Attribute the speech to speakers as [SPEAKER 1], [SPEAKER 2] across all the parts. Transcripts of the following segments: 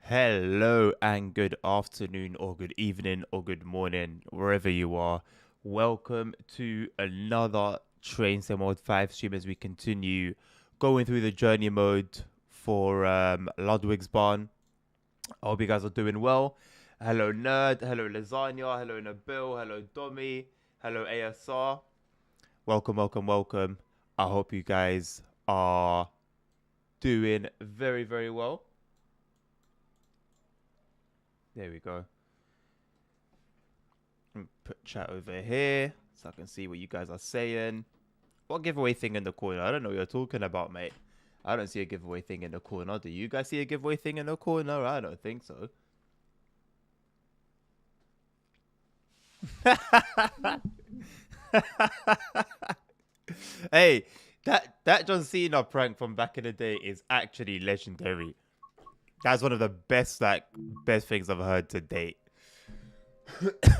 [SPEAKER 1] Hello and good afternoon or good evening or good morning, wherever you are. Welcome to another Train Sim Mode 5 stream as we continue going through the journey mode for Ludwigsbahn. I hope you guys are doing well. Hello Nerd, hello Lasagna, hello Nabil, hello Domi, hello ASR. Welcome. I hope you guys are doing very well. There we go. Put chat over here so I can see what you guys are saying. What giveaway thing in the corner? I don't know what you're talking about, mate. I don't see a giveaway thing in the corner. Do you guys see a giveaway thing in the corner? I don't think so. Hey, that John Cena prank from back in the day is actually legendary. That's one of the best things I've heard to date.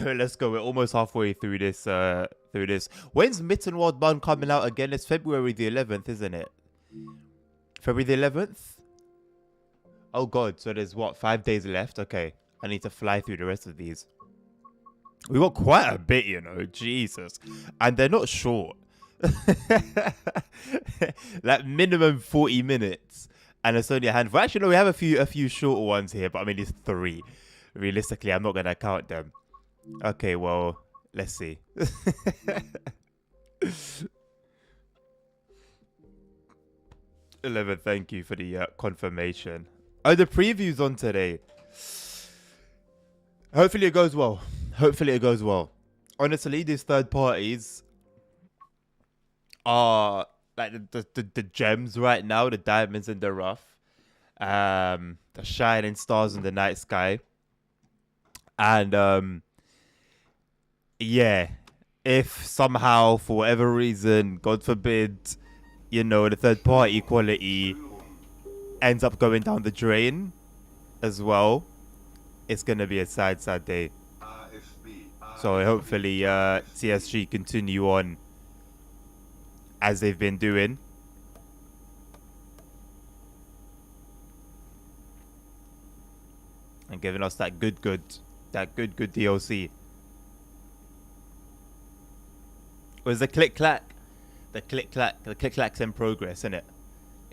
[SPEAKER 1] Let's go. We're almost halfway through this. When's Mittenwald Bun coming out again? It's February the 11th, isn't it? February the 11th. Oh God. So there's what, 5 days left? Okay. I need to fly through the rest of these. We got quite a bit, you know. Jesus, and they're not short. Like minimum 40 minutes, and it's only a handful. Actually, no, we have a few shorter ones here, but I mean it's 3. Realistically, I'm not gonna count them. Okay, well, let's see. 11, thank you for the confirmation. Oh, the preview's on today. Hopefully it goes well. Honestly, these third parties are like the gems right now, the diamonds in the rough, the shining stars in the night sky. And yeah, if somehow for whatever reason, God forbid, you know, the third party quality ends up going down the drain as well, it's gonna be a sad day. So hopefully TSG continue on as they've been doing. And giving us that good DLC. Was the click clack? The click clack's in progress, isn't it?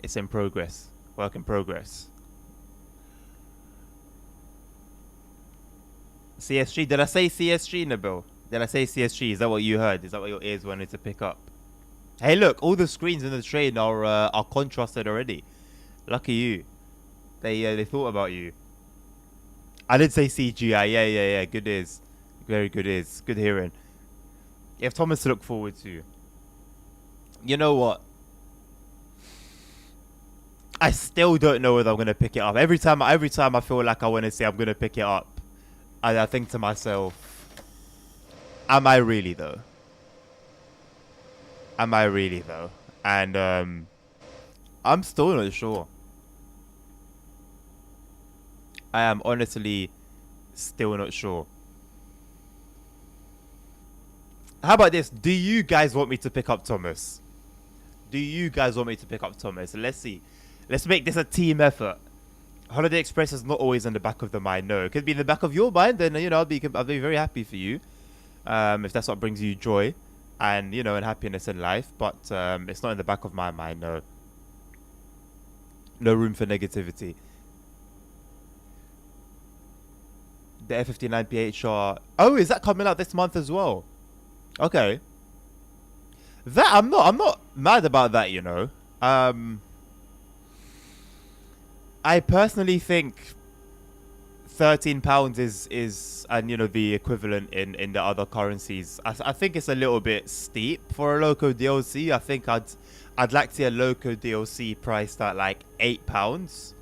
[SPEAKER 1] It's in progress. Work in progress. CSG? Did I say CSG, Nabil? Did I say CSG? Is that what you heard? Is that what your ears wanted to pick up? Hey, look, all the screens in the train are contrasted already. Lucky you. They thought about you. I did say CGI. Yeah. Good is. Very good is. Good hearing. You have Thomas to look forward to. You know what? I still don't know whether I'm gonna pick it up. Every time I feel like I want to say I'm gonna pick it up, I think to myself, am I really though? And I'm still not sure. I am honestly still not sure. How about this? Do you guys want me to pick up Thomas? Let's see. Let's make this a team effort. Holiday Express is not always in the back of the mind. No, it could be in the back of your mind. Then you know I'll be very happy for you, if that's what brings you joy, and you know and happiness in life. But it's not in the back of my mind. No. No room for negativity. The F59 PHR. Oh, is that coming out this month as well? Okay. That I'm not mad about that, you know. I personally think £13 is and you know the equivalent in the other currencies. I think it's a little bit steep for a local DLC. I think I'd like to see a local DLC priced at like £8.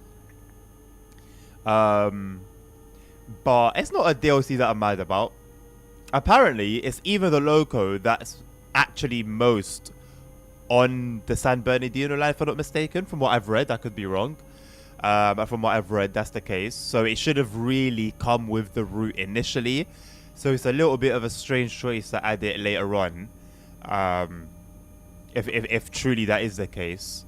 [SPEAKER 1] But it's not a DLC that I'm mad about. Apparently, it's even the loco that's actually most on the San Bernardino line, if I'm not mistaken. From what I've read, I could be wrong. But from what I've read, that's the case. So it should have really come with the route initially. So it's a little bit of a strange choice to add it later on. If truly that is the case.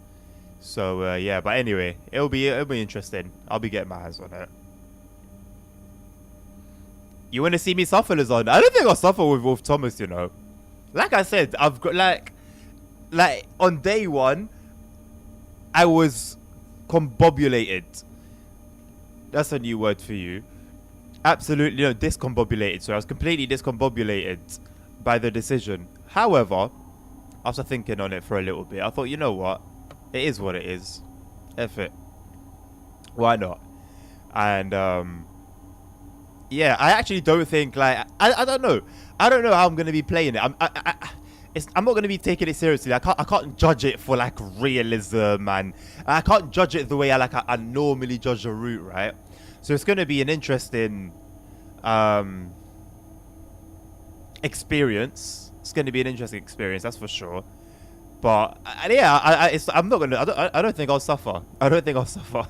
[SPEAKER 1] So yeah, but anyway, it'll be interesting. I'll be getting my hands on it. You want to see me suffer, Lazon? I don't think I'll suffer with Thomas, you know. Like I said, I've got like on day one, I was combobulated. That's a new word for you. Absolutely, no, discombobulated. So I was completely discombobulated by the decision. However, after thinking on it for a little bit, I thought, you know what? It is what it is. F it. Why not? And yeah, I actually don't think like I don't know. I don't know how I'm gonna be playing it. I'm not gonna be taking it seriously. I can't judge it for like realism, and I can't judge it the way I normally judge a route, right? So it's gonna be an interesting experience. It's gonna be an interesting experience, that's for sure. But yeah, I'm not gonna. I don't think I'll suffer. I don't think I'll suffer.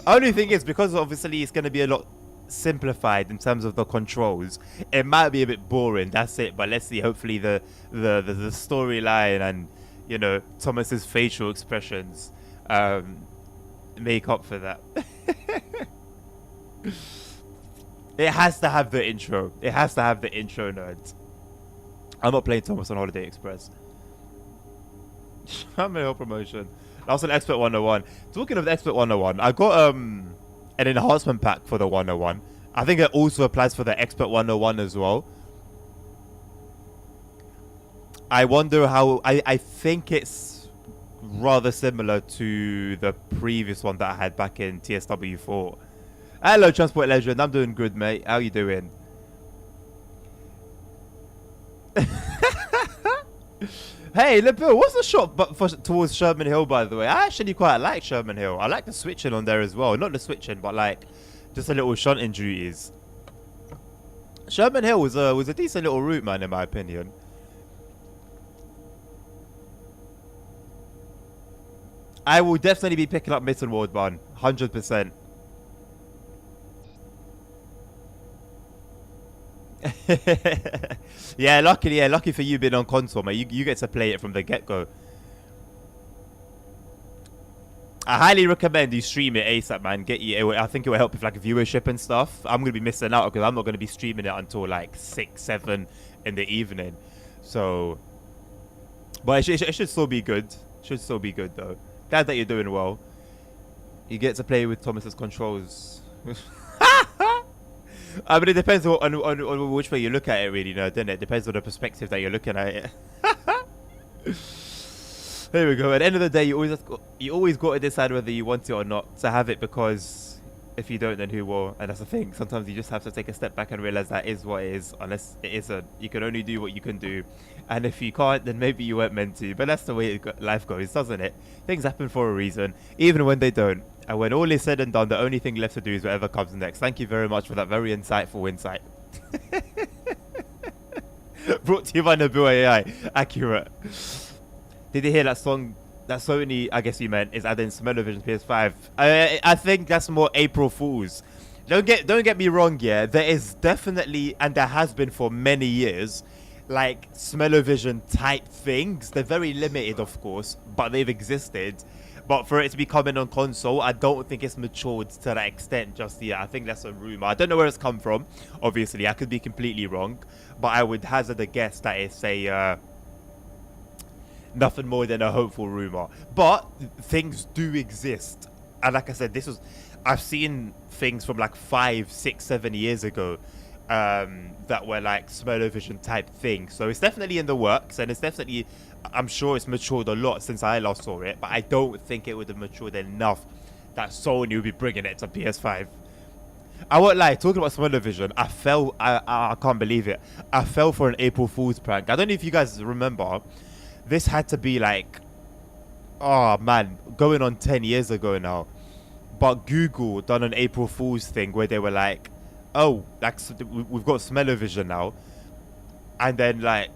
[SPEAKER 1] Only thing is, because obviously it's gonna be a lot simplified in terms of the controls, it might be a bit boring. That's it. But let's see. Hopefully the storyline and, you know, Thomas's facial expressions make up for that. It has to have the intro. It has to have the intro, nerds. I'm not playing Thomas on Holiday Express. I'm a promotion. That was an Expert 101. Talking of the Expert 101, I got an enhancement pack for the 101. I think it also applies for the Expert 101 as well. I wonder how... I think it's rather similar to the previous one that I had back in TSW4. Hello, Transport Legend. I'm doing good, mate. How you doing? Hey, Bill, what's the shot towards Sherman Hill, by the way? I actually quite like Sherman Hill. I like the switching on there as well. Not the switching, but like just a little shunting duties. Sherman Hill was a decent little route, man, in my opinion. I will definitely be picking up Mittenwaldbahn, 100%. Yeah, lucky for you being on console, mate. You get to play it from the get-go. I highly recommend you stream it ASAP, man. I think it will help with like viewership and stuff. I'm gonna be missing out because I'm not gonna be streaming it until like 6, 7 in the evening. So, but it should still be good. Should still be good though. Glad that you're doing well. You get to play with Thomas's controls. I mean, it depends on which way you look at it, really, doesn't it? Depends on the perspective that you're looking at it. There we go. At the end of the day, you always got to decide whether you want it or not to have it, because if you don't, then who will? And that's the thing. Sometimes you just have to take a step back and realize that is what it is, unless it isn't. You can only do what you can do. And if you can't, then maybe you weren't meant to. But that's the way life goes, doesn't it? Things happen for a reason, even when they don't. And when all is said and done, the only thing left to do is whatever comes next. Thank you very much for that very insightful insight. Brought to you by Nabu AI. Accurate. Did you hear that song that Sony, I guess you meant, is adding Smell-O-Vision PS5? I think that's more April Fools. Don't get me wrong, yeah. There is definitely, and there has been for many years, like Smell-O-Vision type things. They're very limited, of course, but they've existed. But for it to be coming on console, I don't think it's matured to that extent just yet. I think that's a rumor. I don't know where it's come from. Obviously, I could be completely wrong, but I would hazard a guess that it's a nothing more than a hopeful rumor. But things do exist, and like I said, I've seen things from like 5, 6, 7 years ago that were like Smell-O-Vision type things. So it's definitely in the works, and it's definitely, I'm sure it's matured a lot since I last saw it, but I don't think it would have matured enough that Sony would be bringing it to PS5. I won't lie, talking about Smell-O-Vision, I can't believe it. I fell for an April Fool's prank. I don't know if you guys remember, this had to be like, oh man, going on 10 years ago now. But Google done an April Fool's thing where they were like, oh, like, we've got Smell-O-Vision now. And then like,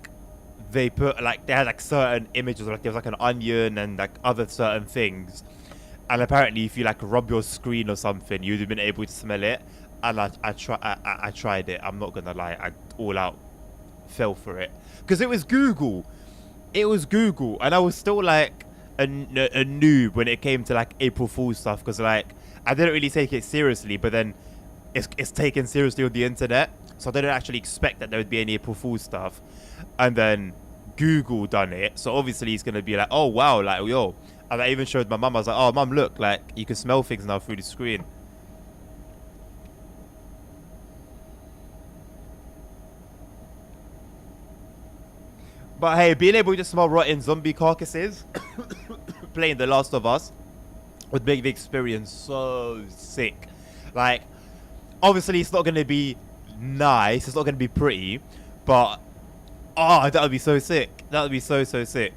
[SPEAKER 1] they put like, they had like certain images, like there was like an onion and like other certain things. And apparently if you like rub your screen or something, you'd have been able to smell it. And I tried it. I'm not gonna lie, I all out fell for it. Because it was Google. It was Google. And I was still like a noob when it came to like April Fool's stuff. Because like, I didn't really take it seriously. But then it's taken seriously on the internet, so they didn't actually expect that there would be any April Fool's stuff. And then Google done it, so obviously he's gonna be like, oh wow, like yo. And I even showed my mum. I was like, oh mum, look, like you can smell things now through the screen. But hey, being able to smell rotten zombie carcasses playing The Last of Us would make the experience so sick. Like, obviously it's not going to be nice, it's not going to be pretty, but oh, that would be so sick. That would be so sick.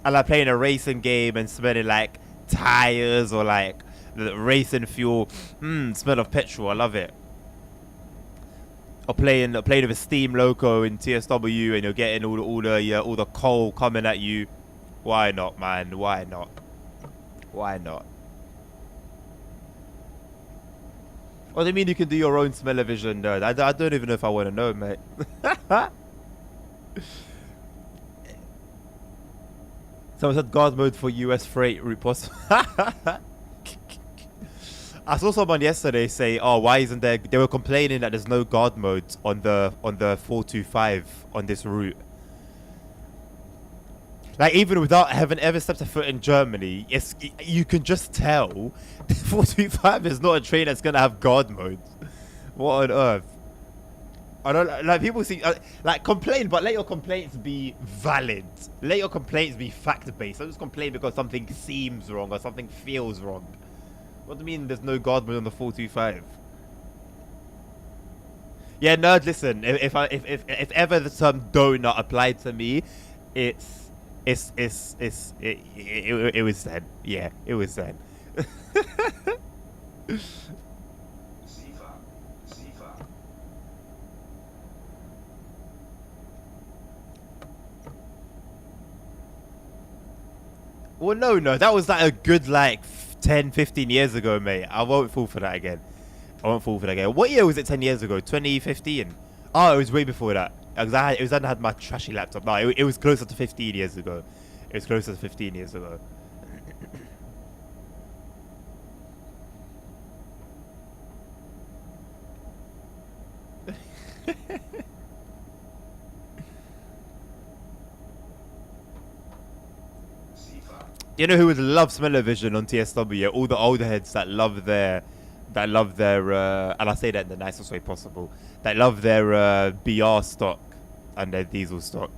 [SPEAKER 1] And like playing a racing game and smelling like tires or like the racing fuel. Smell of petrol, I love it. Or playing with a Steam loco in TSW and you're getting all the coal coming at you. Why not, man? Why not? Why not? What do you mean you can do your own smell-o-vision? No, I don't even know if I want to know, mate. Someone said guard mode for US freight route possible. I saw someone yesterday say, "Oh, why isn't there?" They were complaining that there's no guard mode on the 425 on this route. Like even without having ever stepped a foot in Germany, you can just tell the 425 is not a train that's gonna have guard mode. What on earth? I don't like people see like complain, but let your complaints be valid. Let your complaints be fact-based. Don't just complain because something seems wrong or something feels wrong. What do you mean there's no guard mode on the 425? Yeah, nerd, listen. If ever the term donut applied to me, it was then. Yeah, it was then. Well, no, that was like a good like 10, 15 years ago, mate. I won't fall for that again. What year was it 10 years ago? 2015? Oh, it was way before that. It was when I had my trashy laptop. No, it was closer to 15 years ago. It was closer to 15 years ago. You know who would love smell-o-vision on TSW? All the older heads that love their, and I say that in the nicest way possible, that love their BR stock and their diesel stock.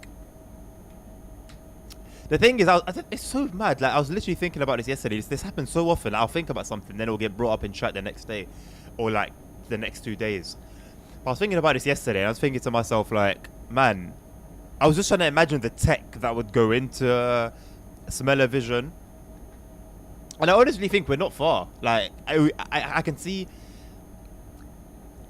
[SPEAKER 1] The thing is, it's so mad. Like I was literally thinking about this yesterday. This happens so often. I'll think about something, then it'll get brought up in chat the next day, or like the next 2 days. But I was thinking about this yesterday, and I was thinking to myself, like, man, I was just trying to imagine the tech that would go into smell-o-vision, and I honestly think we're not far. Like I can see,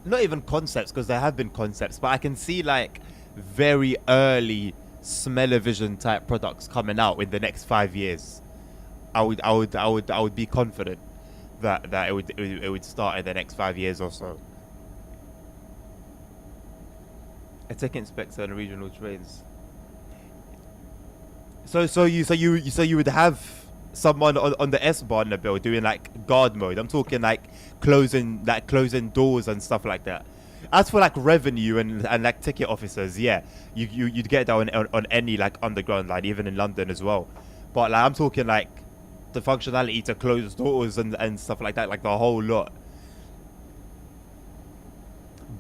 [SPEAKER 1] not even concepts, because there have been concepts, but I can see like very early smell-o-vision type products coming out in the next 5 years. I would be confident that it would start in the next 5 years or so. A tech inspector on regional trains. So you would have someone on the S-Bahn bill doing like guard mode. I'm talking like closing doors and stuff like that. As for like revenue and like ticket officers, yeah, you'd get that on any like underground line, even in London as well. But like I'm talking like the functionality to close doors and stuff like that, like the whole lot.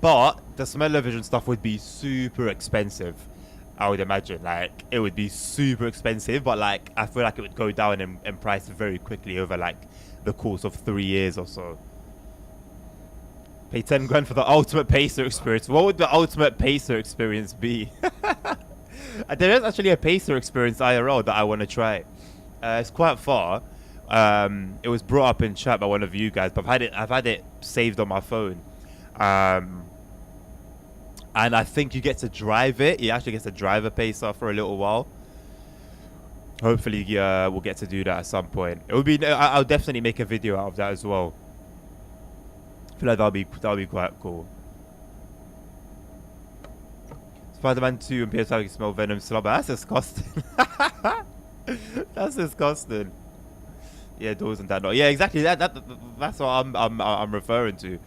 [SPEAKER 1] But the smell-o-vision stuff would be super expensive. I would imagine, like, it would be super expensive, but like I feel like it would go down in price very quickly over like the course of 3 years or so. Pay 10 grand for the ultimate pacer experience. What would the ultimate pacer experience be? There is actually a pacer experience IRL that I want to try. It's quite far. It was brought up in chat by one of you guys, but I've had it saved on my phone. And I think you get to drive it. You actually get to drive a pacer for a little while. Hopefully, we'll get to do that at some point. It would be. I'll definitely make a video out of that as well. I feel like that'll be quite cool. Spider-Man 2 and PS5 can smell venom slobber. That's disgusting. That's disgusting. Yeah, doors and that. Yeah, exactly. That's what I'm referring to.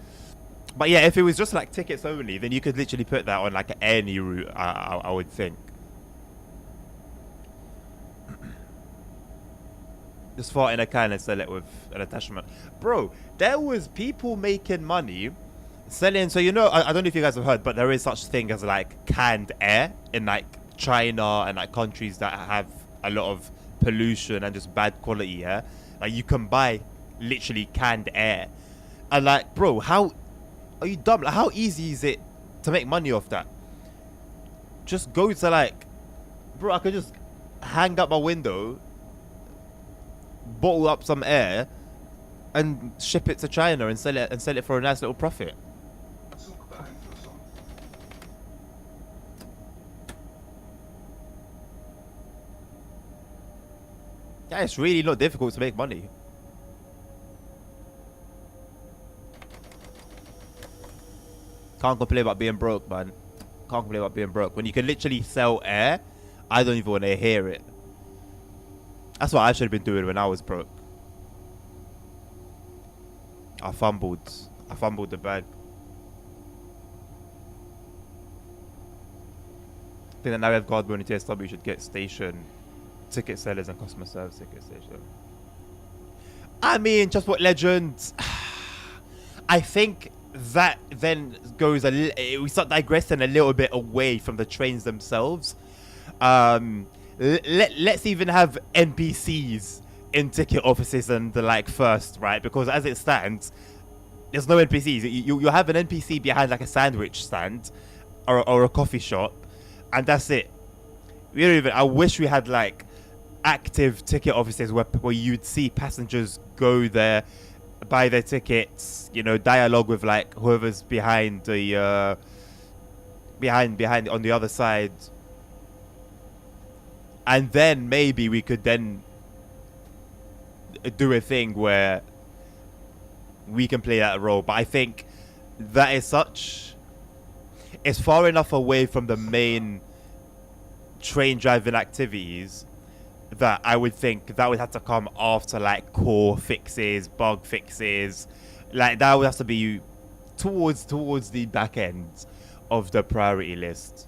[SPEAKER 1] But yeah, if it was just like tickets only, then you could literally put that on like any route. I would think. Just fart in a can and sell it with an attachment, bro. There was people making money selling. So you know, I don't know if you guys have heard, but there is such thing as like canned air in like China and like countries that have a lot of pollution and just bad quality air. Like you can buy literally canned air, and like, bro, how are you dumb? Like, how easy is it to make money off that? Just go to like, bro, I could just hang up my window, bottle up some air, and ship it to China and sell it for a nice little profit. Yeah, it's really not difficult to make money. Can't complain about being broke, man. Can't complain about being broke. When you can literally sell air, I don't even want to hear it. That's what I should have been doing when I was broke. I fumbled the bag. I think that now we have Guardman and TSW, we should get station ticket sellers and customer service ticket station. I mean, just what legends. I think that then goes we start digressing a little bit away from the trains themselves. Let's even have NPCs in ticket offices and the like first, right? Because as it stands, there's no NPCs. You have an NPC behind like a sandwich stand or a coffee shop, and that's it. We don't even. I wish we had like active ticket offices where you'd see passengers go there, buy their tickets, you know, dialogue with like whoever's behind the behind on the other side, and then maybe we could then do a thing where we can play that role. But I think that is it's far enough away from the main train driving activities that I would think that would have to come after like core fixes, bug fixes. Like that would have to be towards the back end of the priority list.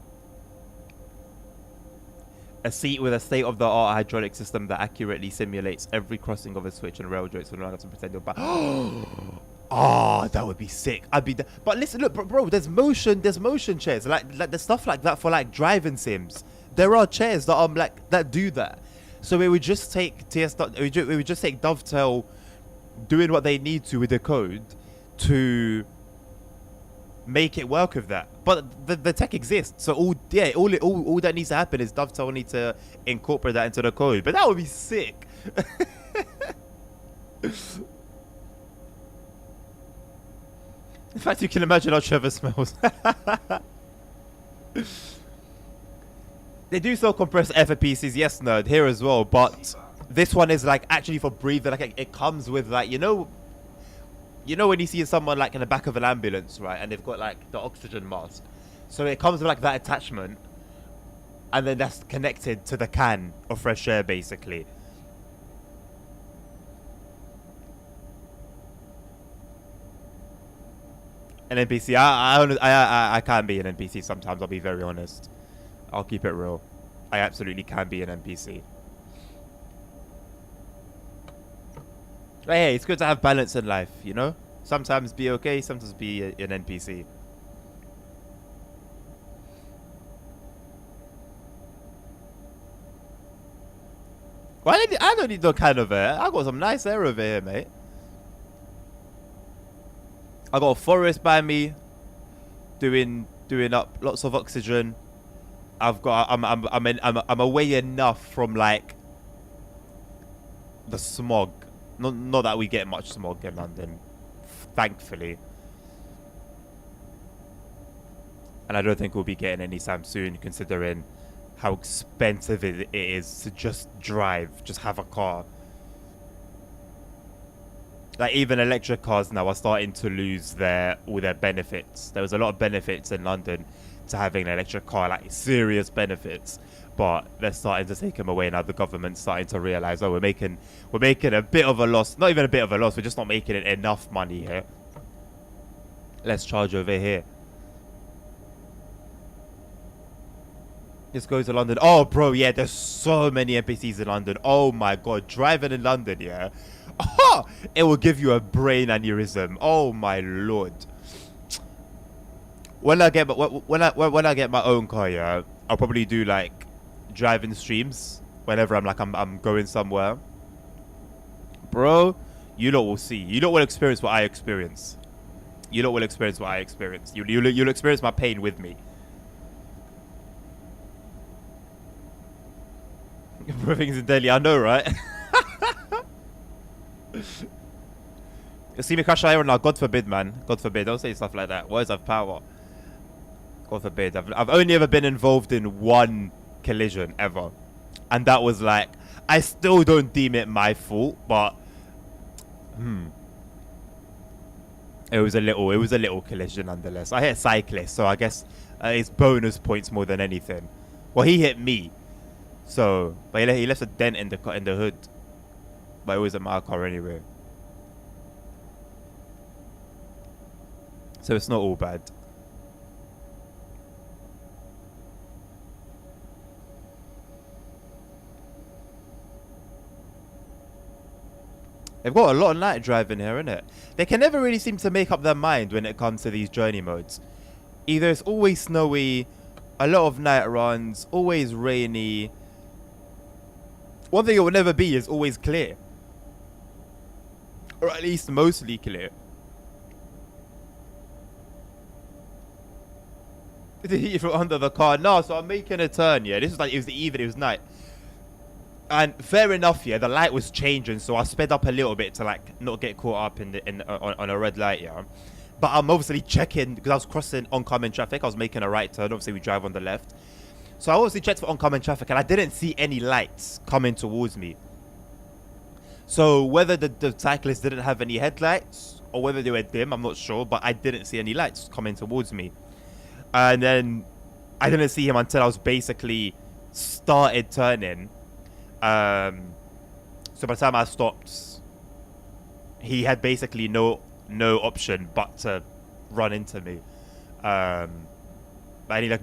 [SPEAKER 1] A seat with a state-of-the-art hydraulic system that accurately simulates every crossing of a switch and rail joint, so no one has to pretend you're back. Oh, that would be sick. But listen, look, bro, there's motion chairs, like there's stuff like that for like driving sims. There are chairs that that do that. So we would just take we would just take Dovetail doing what they need to with the code to make it work with that. But the tech exists, so all that needs to happen is Dovetail need to incorporate that into the code. But that would be sick. In fact, you can imagine how Trevor smells. They do sell compressed air for PCs, yes, nerd, here as well. But this one is like actually for breathing. Like it comes with like, you know when you see someone like in the back of an ambulance, right, and they've got like the oxygen mask. So it comes with like that attachment, and then that's connected to the can of fresh air, basically. An NPC, I can be an NPC sometimes. I'll be very honest. I'll keep it real. I absolutely can be an NPC. But hey, it's good to have balance in life, you know? Sometimes be okay, sometimes be an NPC. Well, I don't need no kind of air. I got some nice air over here, mate. I got a forest by me, doing up lots of oxygen. I'm away enough from like the smog. Not that we get much smog in London, thankfully. And I don't think we'll be getting any time soon, considering how expensive it is to just drive, just have a car. Like even electric cars now are starting to lose all their benefits. There was a lot of benefits in London to having an electric car, like serious benefits, but they're starting to take them away now. The government's starting to realize, oh, we're making a bit of a loss. Not even a bit of a loss, we're just not making enough money here. Let's charge over here. Let's go to London. Oh, bro, yeah, there's so many NPCs in London. Oh my god, driving in London, yeah. Oh, it will give you a brain aneurysm. Oh my lord. When I get my own car, yeah, I'll probably do like driving streams whenever I'm going somewhere. Bro, you lot will see. You lot will experience what I experience. You lot will experience what I experience. You'll experience my pain with me. Everything's in Delhi, I know, right? You see me crash iron now, God forbid, man. God forbid. Don't say stuff like that. Words have power. God forbid. I've only ever been involved in one collision ever. And that was like, I still don't deem it my fault, but it was a little collision nonetheless. I hit a cyclist, so I guess it's bonus points more than anything. Well, he hit me. So, but he left a dent in the hood. But it wasn't my car anyway. So it's not all bad. They've got a lot of night driving here, innit? They can never really seem to make up their mind when it comes to these journey modes. Either it's always snowy, a lot of night runs, always rainy. One thing it will never be is always clear. Or at least mostly clear. Did he hit you from under the car? No, so I'm making a turn, yeah. This was like, it was the evening, it was night. And fair enough, yeah, the light was changing, so I sped up a little bit to like not get caught up on a red light, yeah. But I'm obviously checking, because I was crossing oncoming traffic. I was making a right turn. Obviously, we drive on the left. So I obviously checked for oncoming traffic, and I didn't see any lights coming towards me. So whether the cyclist didn't have any headlights, or whether they were dim, I'm not sure. But I didn't see any lights coming towards me. And then I didn't see him until I was basically started turning. So by the time I stopped, he had basically no option but to run into me. And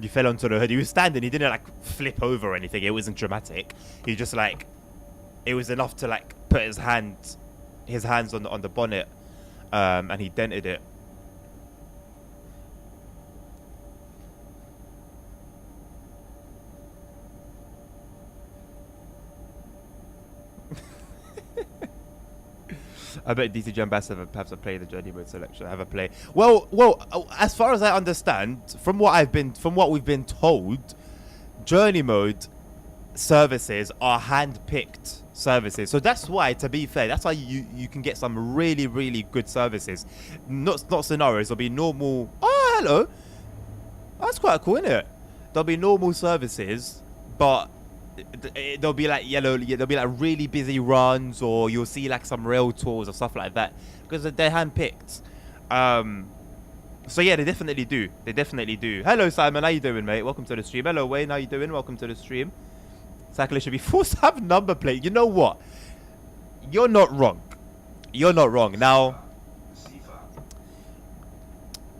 [SPEAKER 1] he fell onto the hood. He was standing. He didn't like flip over or anything. It wasn't dramatic. He just like, it was enough to like put his hands on the bonnet, and he dented it. I bet DCG Ambassador perhaps a play the journey mode selection. Have a play. Well, as far as I understand, from what we've been told, journey mode services are hand-picked services. So that's why, to be fair, that's why you can get some really, really good services. Not scenarios. There'll be normal. Oh, hello. That's quite cool, isn't it? There'll be normal services, but there'll be like there'll be like really busy runs, or you'll see like some rail tours or stuff like that, because they're hand-picked. So yeah, they definitely do. Hello Simon, how you doing, mate? Welcome to the stream. Hello Wayne, how you doing? Welcome to the stream. Cyclists should be forced to have number plate. You know what? You're not wrong. Now,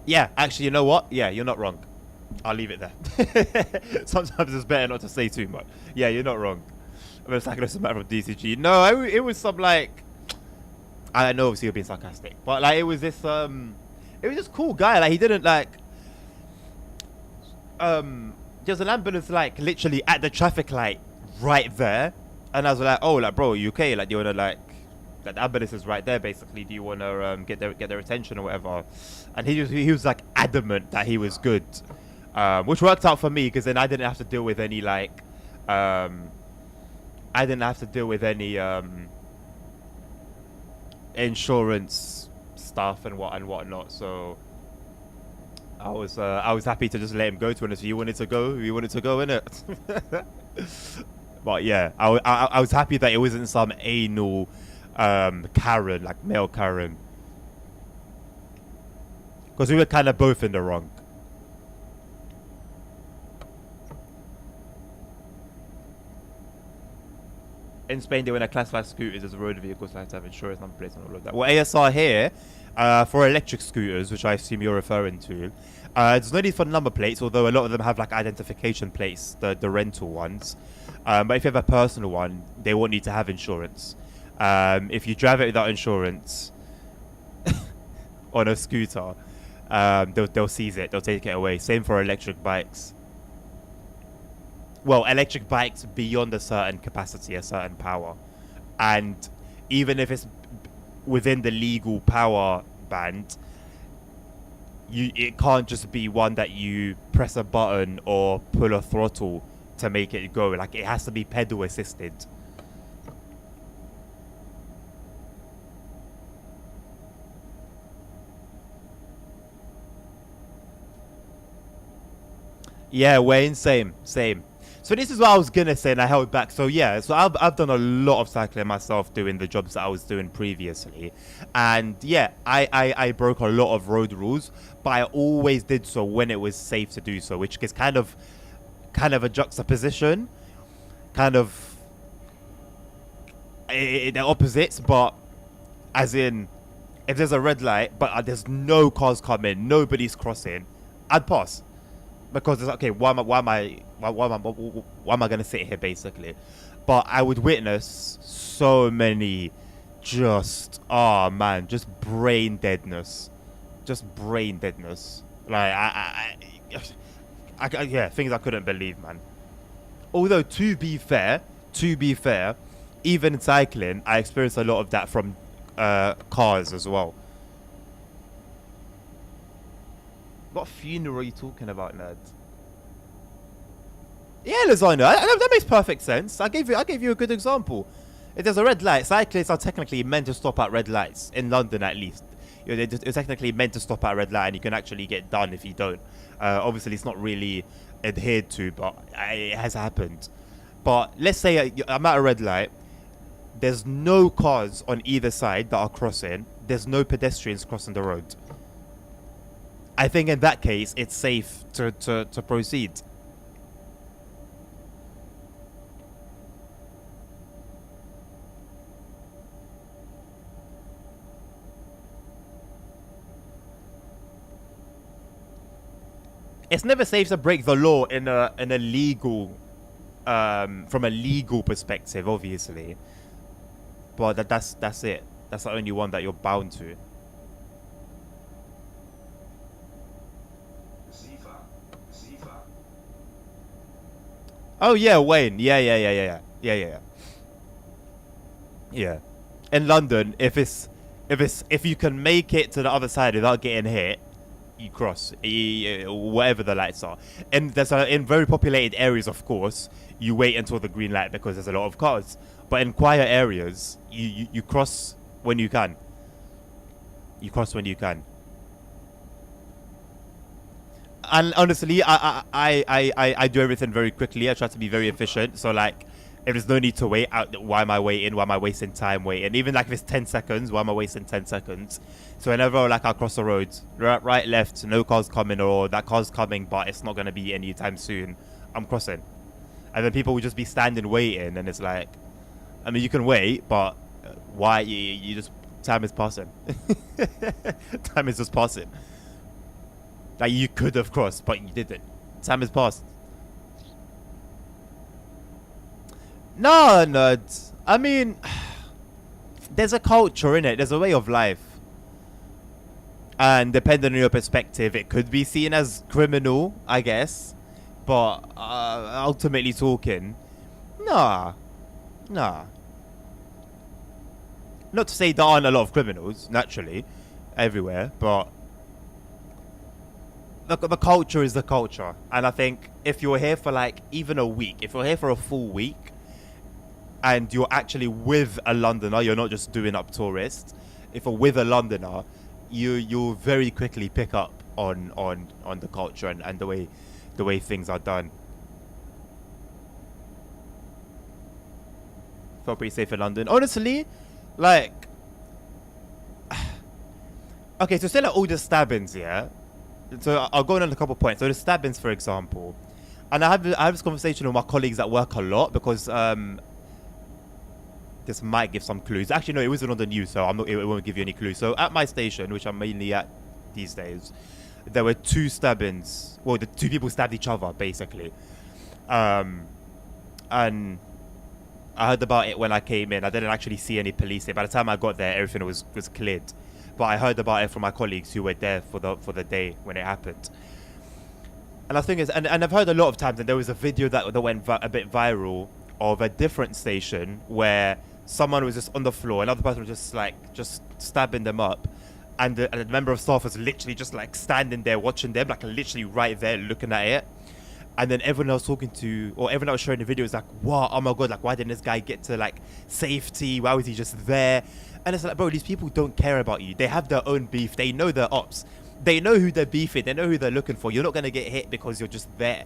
[SPEAKER 1] yeah, actually, you know what? Yeah, you're not wrong. I'll leave it there. Sometimes it's better not to say too much. Yeah, you're not wrong. I'm a cyclist matter of DCG. No, it was some like, I know obviously you're being sarcastic, but like it was this cool guy. Like he didn't like, there's an ambulance like literally at the traffic light right there, and I was like, oh, like bro, you okay? Like do you wanna like the ambulance is right there basically. Do you wanna get their attention or whatever? And he was like adamant that he was good. Which worked out for me, because then I didn't have to deal with any like insurance stuff and whatnot. So I was happy to just let him go. To honest, if he wanted to go, innit? But yeah, I was happy that it wasn't some anal Karen, like male Karen, because we were kind of both in the wrong. In Spain, they want to classify scooters as road vehicles, so I have to have insurance, number plates, and all of that. Well, ASR here, for electric scooters, which I assume you're referring to, there's no need for number plates, although a lot of them have like identification plates, the rental ones. But if you have a personal one, they won't need to have insurance. If you drive it without insurance on a scooter, they'll seize it, they'll take it away. Same for electric bikes. Well, electric bikes beyond a certain capacity, a certain power. And even if it's within the legal power band, it can't just be one that you press a button or pull a throttle to make it go. Like, it has to be pedal assisted. Yeah, Wayne, same. So this is what I was gonna say, and I held back. So yeah, so I've done a lot of cycling myself, doing the jobs that I was doing previously, and yeah, I broke a lot of road rules, but I always did so when it was safe to do so, which is kind of a juxtaposition, kind of the opposites, but as in, if there's a red light but there's no cars coming, nobody's crossing, I'd pass. Because it's okay, why am I gonna sit here basically? But I would witness so many just brain deadness. Like yeah, things I couldn't believe, man. Although to be fair, even cycling, I experienced a lot of that from cars as well. What funeral are you talking about, nerd? Yeah, lasagna. That makes perfect sense. I gave you a good example. If there's a red light, cyclists are technically meant to stop at red lights in London, at least. They're technically meant to stop at a red light, and you can actually get done if you don't. Obviously, it's not really adhered to, but it has happened. But let's say I'm at a red light. There's no cars on either side that are crossing. There's no pedestrians crossing the road. I think in that case, it's safe to proceed. It's never safe to break the law in a legal, from a legal perspective, obviously. But that's it. That's the only one that you're bound to. Oh yeah, Wayne. Yeah. In London, if you can make it to the other side without getting hit, you cross, whatever the lights are. And in very populated areas, of course, you wait until the green light because there's a lot of cars. But in quiet areas, you cross when you can. You cross when you can. And honestly, I do everything very quickly. I try to be very efficient. So like, if there's no need to wait, why am I waiting? Why am I wasting time waiting? Even like if it's 10 seconds, why am I wasting 10 seconds? So whenever like I cross the road, right, left, no cars coming, or that car's coming but it's not going to be anytime soon, I'm crossing. And then people will just be standing waiting, and it's like, I mean, you can wait, but why? You just, time is passing. Time is just passing. Like, you could have crossed, but you didn't. Time has passed. No. I mean, there's a culture in it. There's a way of life. And depending on your perspective, it could be seen as criminal, I guess. But ultimately talking, nah. Not to say there aren't a lot of criminals, naturally, everywhere, but the culture is the culture. And I think if you're here for like even a week, if you're here for a full week, and you're actually with a Londoner, you're not just doing up tourists. If you're with a Londoner, you'll very quickly pick up on the culture and the way things are done. Felt pretty safe in London. Honestly, like, okay, so say like all the stabbings, yeah. So I'll go on a couple points. So the stabbings, for example, and I have this conversation with my colleagues at work a lot because this might give some clues. Actually, no, it wasn't on the news, so it won't give you any clues. So at my station, which I'm mainly at these days, there were 2 stabbings. Well, the 2 people stabbed each other, basically. And I heard about it when I came in. I didn't actually see any police there. By the time I got there, everything was cleared. But I heard about it from my colleagues who were there for the day when it happened. And the thing is, and I've heard a lot of times, and there was a video that went a bit viral of a different station where someone was just on the floor, another person was just stabbing them up, and a member of staff was literally just like standing there watching them, like literally right there looking at it. And then everyone I was talking to, or everyone I was showing the video, was like, wow, oh my god, like why didn't this guy get to like safety? Why was he just there? And it's like, bro, these people don't care about you. They have their own beef. They know their ops. They know who they're beefing. They know who they're looking for. You're not going to get hit because you're just there.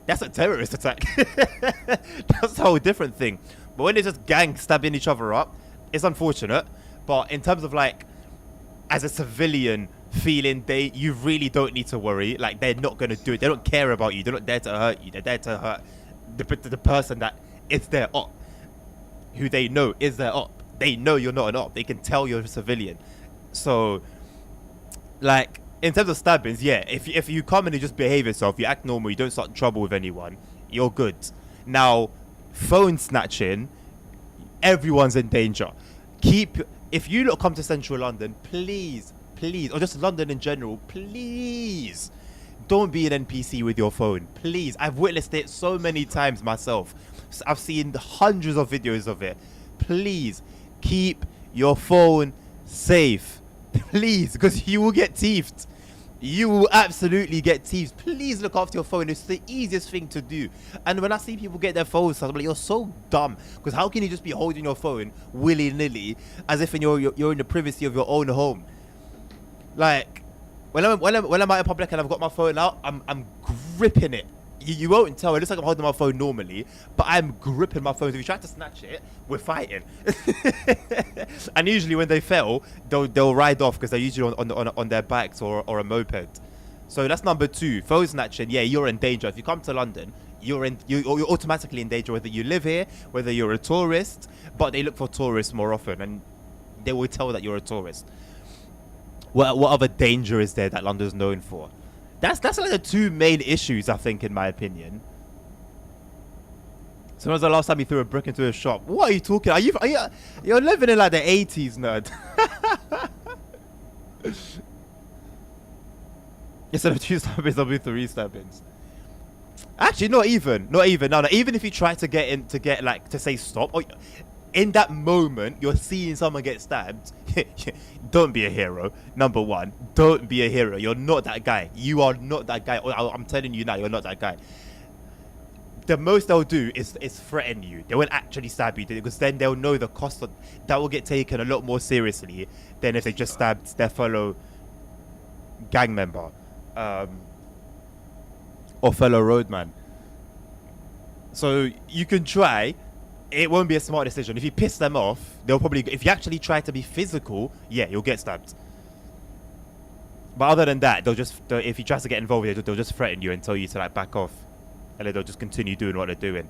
[SPEAKER 1] That's a terrorist attack. That's a whole different thing. But when it's just gang stabbing each other up, it's unfortunate. But in terms of like, as a civilian feeling, you really don't need to worry. Like, they're not going to do it. They don't care about you. They're not there to hurt you. They're there to hurt the person that is their op, who they know is their op. They know you're not an op. They can tell you're a civilian. So, like, in terms of stabbings, yeah, if you come and you just behave yourself, you act normal, you don't start trouble with anyone, you're good. Now, phone snatching, everyone's in danger. If you lot come to central London, please, or just London in general, please, don't be an NPC with your phone. Please. I've witnessed it so many times myself. I've seen hundreds of videos of it. Please, keep your phone safe. Please, because you will get thieved. You will absolutely get thieved. Please look after your phone. It's the easiest thing to do. And when I see people get their phones, I'm like, you're so dumb. Because how can you just be holding your phone willy-nilly as if you're in the privacy of your own home? Like, when I'm out in public and I've got my phone out, I'm gripping it. You won't tell. It looks like I'm holding my phone normally, but I'm gripping my phone. If you try to snatch it, we're fighting. And usually when they fail, they'll ride off because they're usually on their bikes or a moped. So that's number 2. Phone snatching. Yeah, you're in danger. If you come to London, you're automatically in danger, whether you live here, whether you're a tourist. But they look for tourists more often, and they will tell that you're a tourist. What other danger is there that London's known for? That's like the 2 main issues, I think, in my opinion. So when was the last time you threw a brick into a shop? What are you talking? You're living in like the 80s, nerd. Instead of 2 stabbings, I'll be 3 stabbings. Actually, not even. No. Even if you try to say stop, or in that moment you're seeing someone get stabbed, don't be a hero. Number 1, don't be a hero. You're not that guy. You are not that guy. I'm telling you now, you're not that guy. The most they'll do is threaten you. They won't actually stab you, because then they'll know the cost that will get taken a lot more seriously than if they just stabbed their fellow gang member or fellow roadman. So you can try. It won't be a smart decision. If you piss them off, they'll probably... If you actually try to be physical, yeah, you'll get stabbed. But other than that, if you try to get involved, they'll just threaten you and tell you to like back off, and then they'll just continue doing what they're doing.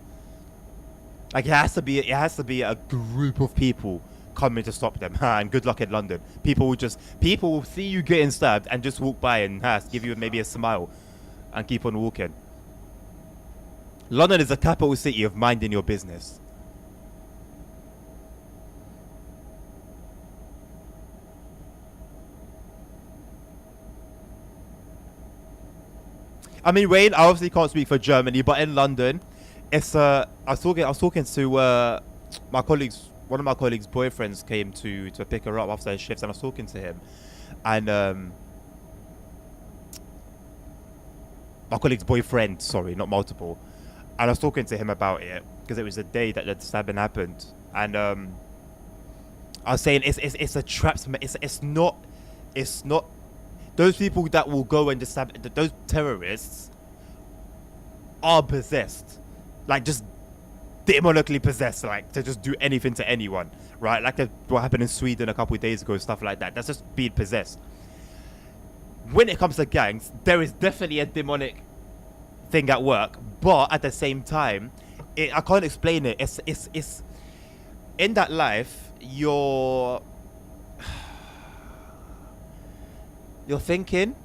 [SPEAKER 1] Like, it has to be a group of people coming to stop them. And good luck in London. People will see you getting stabbed and just walk by and give you maybe a smile and keep on walking. London is the capital city of minding your business. I mean, Wayne, I obviously can't speak for Germany, but in London, it's I was talking to my colleagues. One of my colleagues' boyfriends came to pick her up after his shifts, and I was talking to him, and my colleague's boyfriend, sorry, not multiple, and I was talking to him about it because it was the day that the stabbing happened, and I was saying it's a trap. It's not. Those people that will go and just stab, those terrorists are possessed, like just demonically possessed, like to just do anything to anyone, right? Like what happened in Sweden a couple of days ago, stuff like that. That's just being possessed. When it comes to gangs, there is definitely a demonic thing at work, but at the same time, I can't explain it. in that life, you're thinking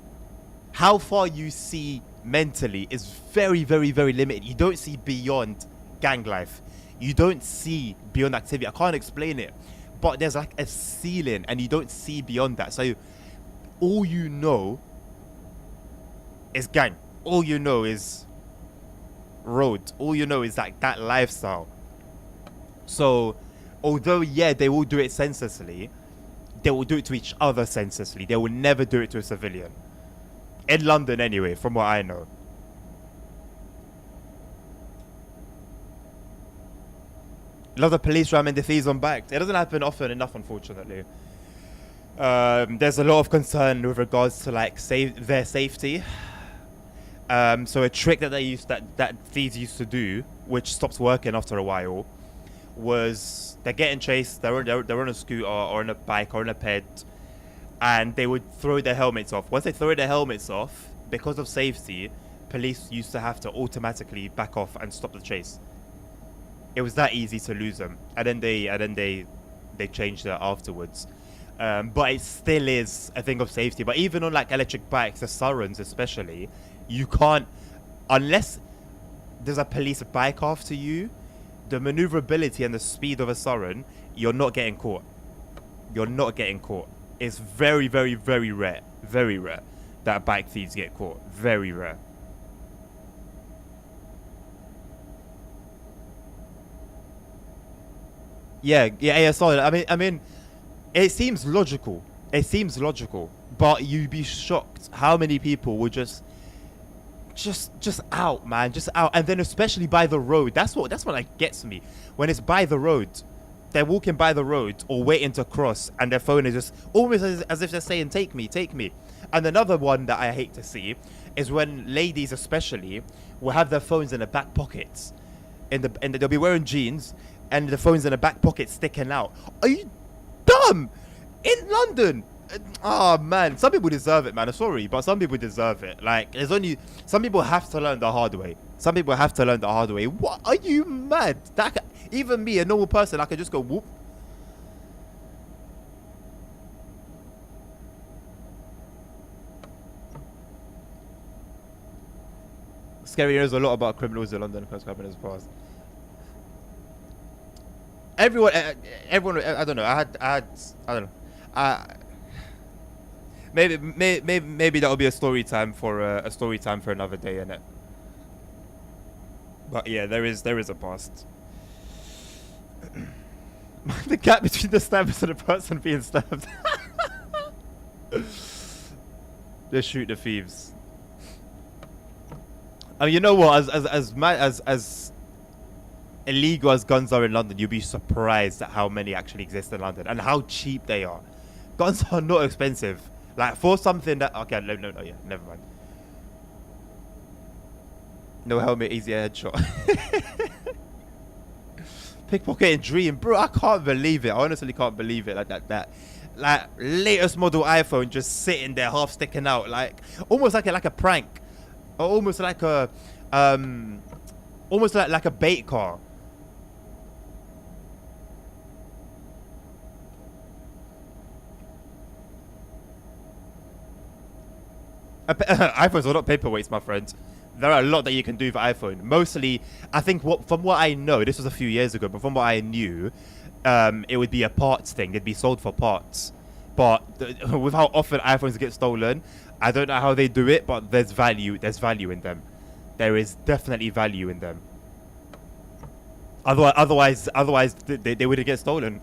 [SPEAKER 1] how far you see mentally is very, very, very limited. You don't see beyond gang life. You don't see beyond activity. I can't explain it, but there's like a ceiling, and you don't see beyond that. So all you know is gang. All you know is road. All you know is like that lifestyle. So although, yeah, they will do it senselessly, they will do it to each other senselessly. They will never do it to a civilian. In London, anyway, from what I know. Love the police ramming the thieves on bikes. It doesn't happen often enough, unfortunately. There's a lot of concern with regards to like their safety. So a trick that thieves used to do, which stops working after a while, was they're getting chased. They're on a scooter or on a bike or on a ped, and they would throw their helmets off. Once they throw their helmets off, because of safety, police used to have to automatically back off and stop the chase. It was that easy to lose them, and then they changed that afterwards. But it still is a thing of safety. But even on like electric bikes, the sirens especially, you can't, unless there's a police bike after you, the maneuverability and the speed of a siren, you're not getting caught. You're not getting caught. It's very, very, very rare that bike thieves get caught. Very rare. Yeah, ASR. I mean, it seems logical. But you'd be shocked how many people would just out, man, just out. And then especially by the road. That's what like gets me. When it's by the road, they're walking by the road or waiting to cross, and their phone is just almost as if they're saying, "Take me, take me." And another one that I hate to see is when ladies, especially, will have their phones in the back pockets, and they'll be wearing jeans, and the phone's in the back pocket sticking out. Are you dumb? In London? Oh man, some people deserve it, man. I'm sorry, but some people deserve it. Like, there's only some people have to learn the hard way. What? Are you mad? Even me, a normal person, I could just go whoop. Scary knows a lot about criminals in London because criminals past. Everyone. I don't know. I don't know. Maybe that'll be a story time for another day, innit? But yeah, there is a past. The gap between the stabbers and the person being stabbed. Just shoot the thieves. I mean, you know what? As illegal as guns are in London, you'll be surprised at how many actually exist in London and how cheap they are. Guns are not expensive. Like, for something that... Okay, no, yeah, never mind. No helmet, easy headshot. Pickpocketing dream. Bro, I can't believe it. I honestly can't believe it. Like, latest model iPhone just sitting there half sticking out. Like, almost like a prank. Or almost like a... almost like a bait car. iPhones are not paperweights, my friend. There are a lot that you can do for iPhone. Mostly, I think from what I know, this was a few years ago, but from what I knew, it would be a parts thing. They'd be sold for parts. But with how often iPhones get stolen, I don't know how they do it, but there's value. There's value in them. There is definitely value in them. Otherwise, they wouldn't get stolen.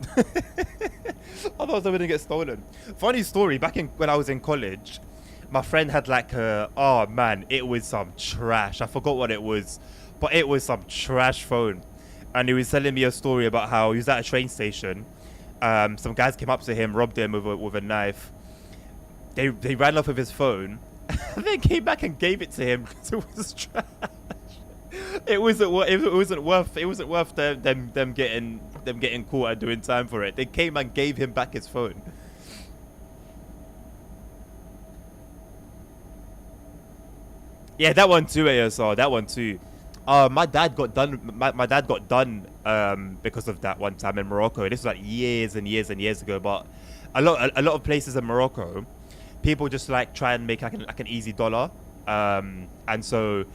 [SPEAKER 1] Otherwise, they wouldn't get stolen. Funny story. When I was in college, my friend had like oh man, it was some trash. I forgot what it was, but it was some trash phone. And he was telling me a story about how he was at a train station. Some guys came up to him, robbed him with a knife. They ran off with his phone, and then came back and gave it to him because it was trash. It wasn't worth them getting caught and doing time for it. They came and gave him back his phone. Yeah, that one too, ASR. That one too. My dad got done. My dad got done because of that one time in Morocco. This was like years and years and years ago. But a lot of places in Morocco, people just like try and make like an easy dollar. And so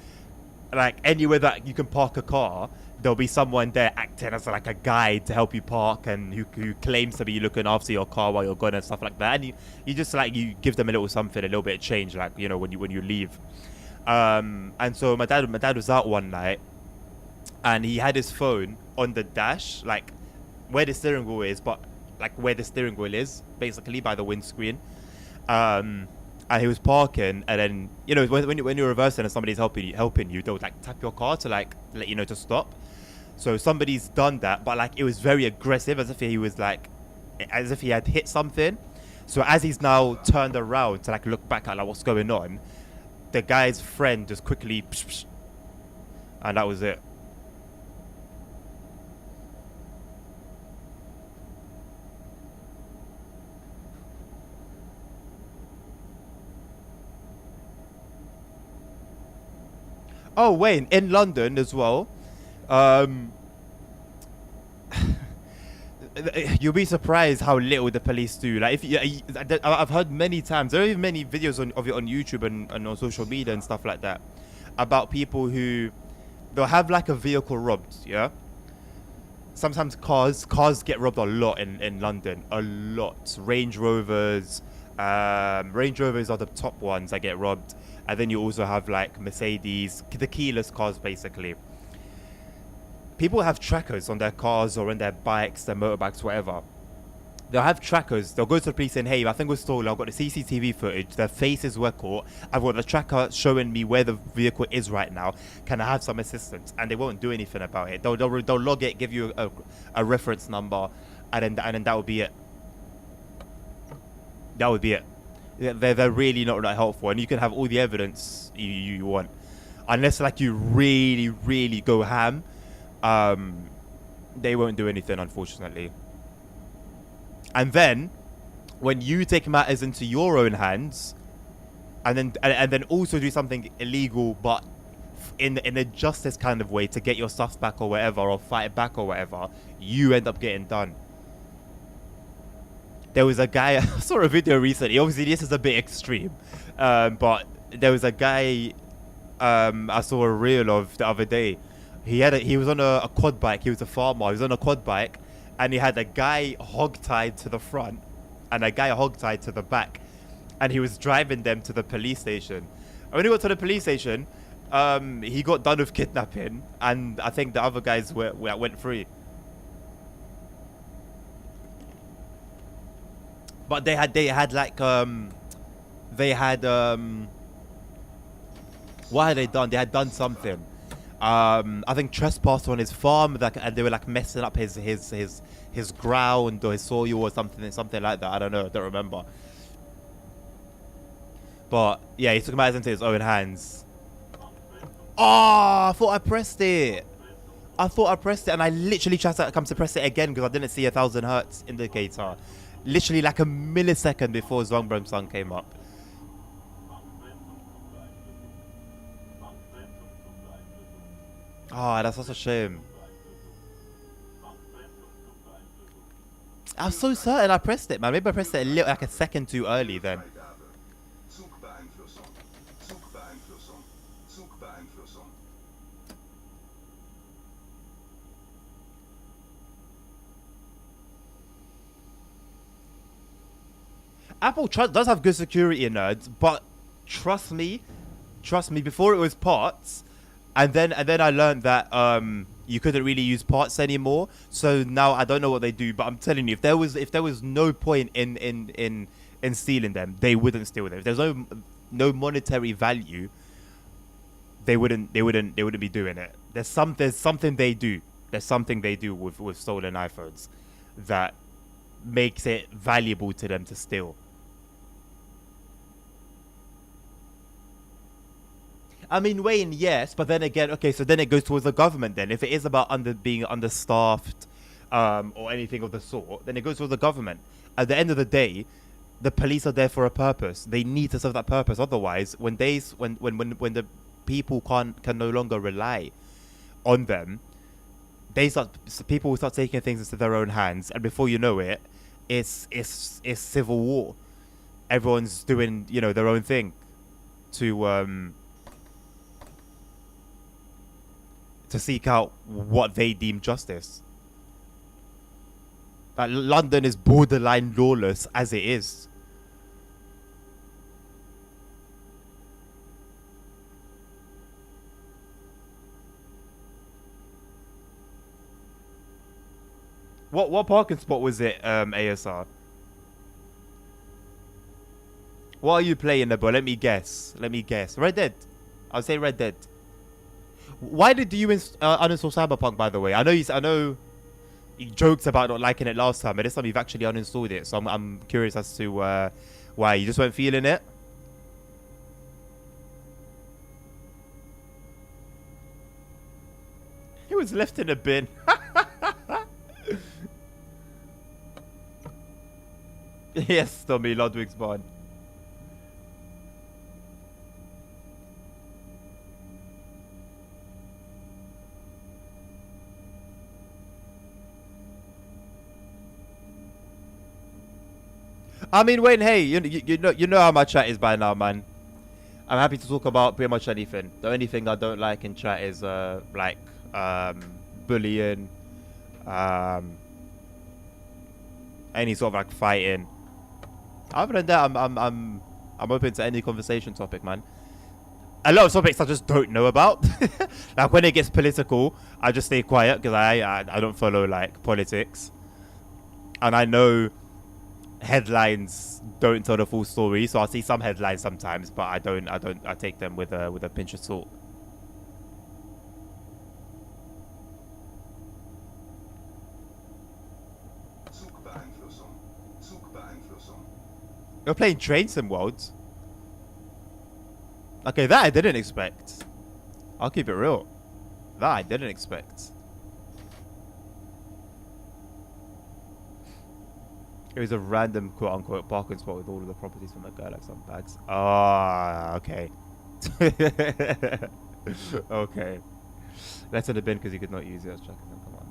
[SPEAKER 1] like anywhere that you can park a car, there'll be someone there acting as like a guide to help you park, and who claims to be looking after your car while you're gone and stuff like that. And you just like, you give them a little something, a little bit of change, like, you know, when you leave. And so my dad was out one night, and he had his phone on the dash, like where the steering wheel is, but like where the steering wheel is, basically by the windscreen. And he was parking, and then, you know, when you're reversing and somebody's helping you, they'll like tap your car to like let you know to stop. So somebody's done that, but like it was very aggressive, as if he had hit something. So as he's now turned around to like look back at like what's going on, the guy's friend just quickly psh, psh, and that was it. Oh, Wayne, in London as well. Um, you'll be surprised how little the police do. Like, I've heard many times. There are even many videos of it on YouTube and on social media and stuff like that, about people who they'll have like a vehicle robbed. Yeah. Sometimes cars get robbed a lot in London. A lot. Range Rovers are the top ones that get robbed. And then you also have like Mercedes, the keyless cars, basically. People have trackers on their cars or on their bikes, their motorbikes, whatever. They'll have trackers. They'll go to the police saying, hey, I think we're stolen. I've got the CCTV footage. Their faces were caught. I've got the tracker showing me where the vehicle is right now. Can I have some assistance? And they won't do anything about it. They'll log it, give you a reference number, and then that would be it. That would be it. They're really not that helpful, and you can have all the evidence you want, unless like you really, really go ham. They won't do anything, unfortunately. And then when you take matters into your own hands, and then also do something illegal, but in a justice kind of way, to get your stuff back or whatever, or fight it back or whatever, you end up getting done. There was a guy, I saw a video recently, obviously this is a bit extreme, but there was a guy I saw a reel of the other day. He was on a quad bike. He was a farmer. He was on a quad bike, and he had a guy hog-tied to the front and a guy hog-tied to the back, and he was driving them to the police station. And when he got to the police station, he got done with kidnapping, and I think the other guys went free. But they had what had they done? They had done something. I think trespass on his farm, and they were like messing up his ground or his soil or something like that. I don't know. I don't remember. But yeah, he took matters into his own hands. Oh, I thought I pressed it. And I literally tried to come to press it again because I didn't see 1,000 hertz indicator. Literally like a millisecond before Zwangbramsang came up. Oh, that's such a shame. I was so certain I pressed it, man. Maybe I pressed it like a second too early then. Apple does have good security in nerds, but trust me, before it was parts, and then I learned that you couldn't really use parts anymore. So now I don't know what they do, but I'm telling you, if there was no point in stealing them, they wouldn't steal them. If there's no monetary value, they wouldn't be doing it. There's something they do. There's something they do with stolen iPhones that makes it valuable to them to steal. I mean, Wayne, yes, but then again, okay, so then it goes towards the government then. If it is about being understaffed or anything of the sort, then it goes towards the government. At the end of the day, the police are there for a purpose. They need to serve that purpose. Otherwise, when the people can no longer rely on them, people will start taking things into their own hands, and before you know it, it's civil war. Everyone's doing, you know, their own thing to seek out what they deem justice. Like, London is borderline lawless as it is. What parking spot was it, ASR? What are you playing there, bro? Let me guess. Red Dead. I'll say Red Dead. Why did you uninstall Cyberpunk, by the way? I know you joked about not liking it last time, but this time you've actually uninstalled it. So I'm curious as to why. You just weren't feeling it? It was left in a bin. Yes, Tommy, Ludwigsbahn. I mean, Wayne, hey, you know how my chat is by now, man. I'm happy to talk about pretty much anything. The only thing I don't like in chat is like bullying, any sort of like fighting. Other than that, I'm open to any conversation topic, man. A lot of topics I just don't know about. Like when it gets political, I just stay quiet because I don't follow like politics, and I know headlines don't tell the full story. So I see some headlines sometimes, but I take them with a pinch of salt. You're playing Train Sim Worlds? Okay, that I didn't expect. I'll keep it real. That I didn't expect. It was a random quote-unquote parking spot with all of the properties from the guy, like some bags. Ah, okay. Okay. Left in the bin because he could not use it. I was checking some commands.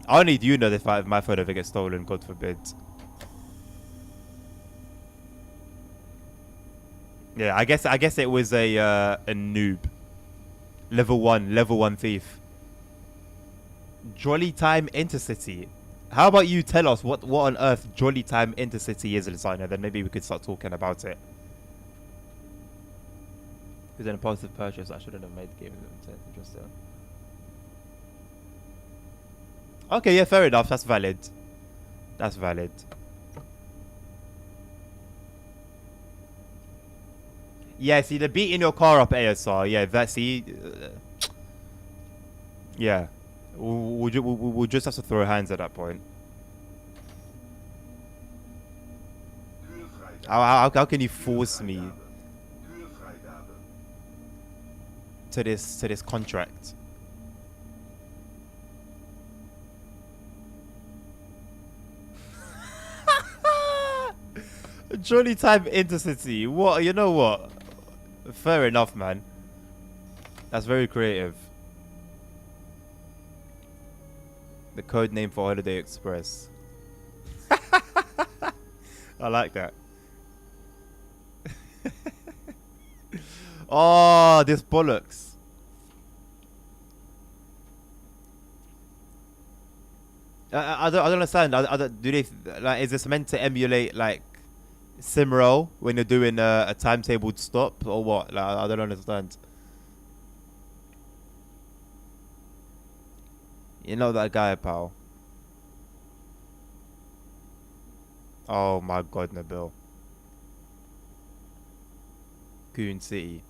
[SPEAKER 1] Only you know if my phone ever gets stolen, God forbid. Yeah, I guess it was a noob. Level 1 thief. Jolly Time Intercity. How about you tell us what on earth Jolly Time Intercity is, designer? Then maybe we could start talking about it. Because an impulsive purchase, I shouldn't have made the game interesting. Okay, yeah, fair enough. That's valid. That's valid. Yeah, see, the beating your car up ASR. Yeah, that's yeah. We'll just have to throw hands at that point. How can you force me to this contract? Jolly Time Intercity. What? You know what? Fair enough, man. That's very creative. The code name for Holiday Express. I like that. Oh, this bollocks. I don't understand. Do they like? Is this meant to emulate like Simro when you're doing a timetabled stop or what? Like, I don't understand. You know that guy, pal. Oh my god, Nabil. Goon City.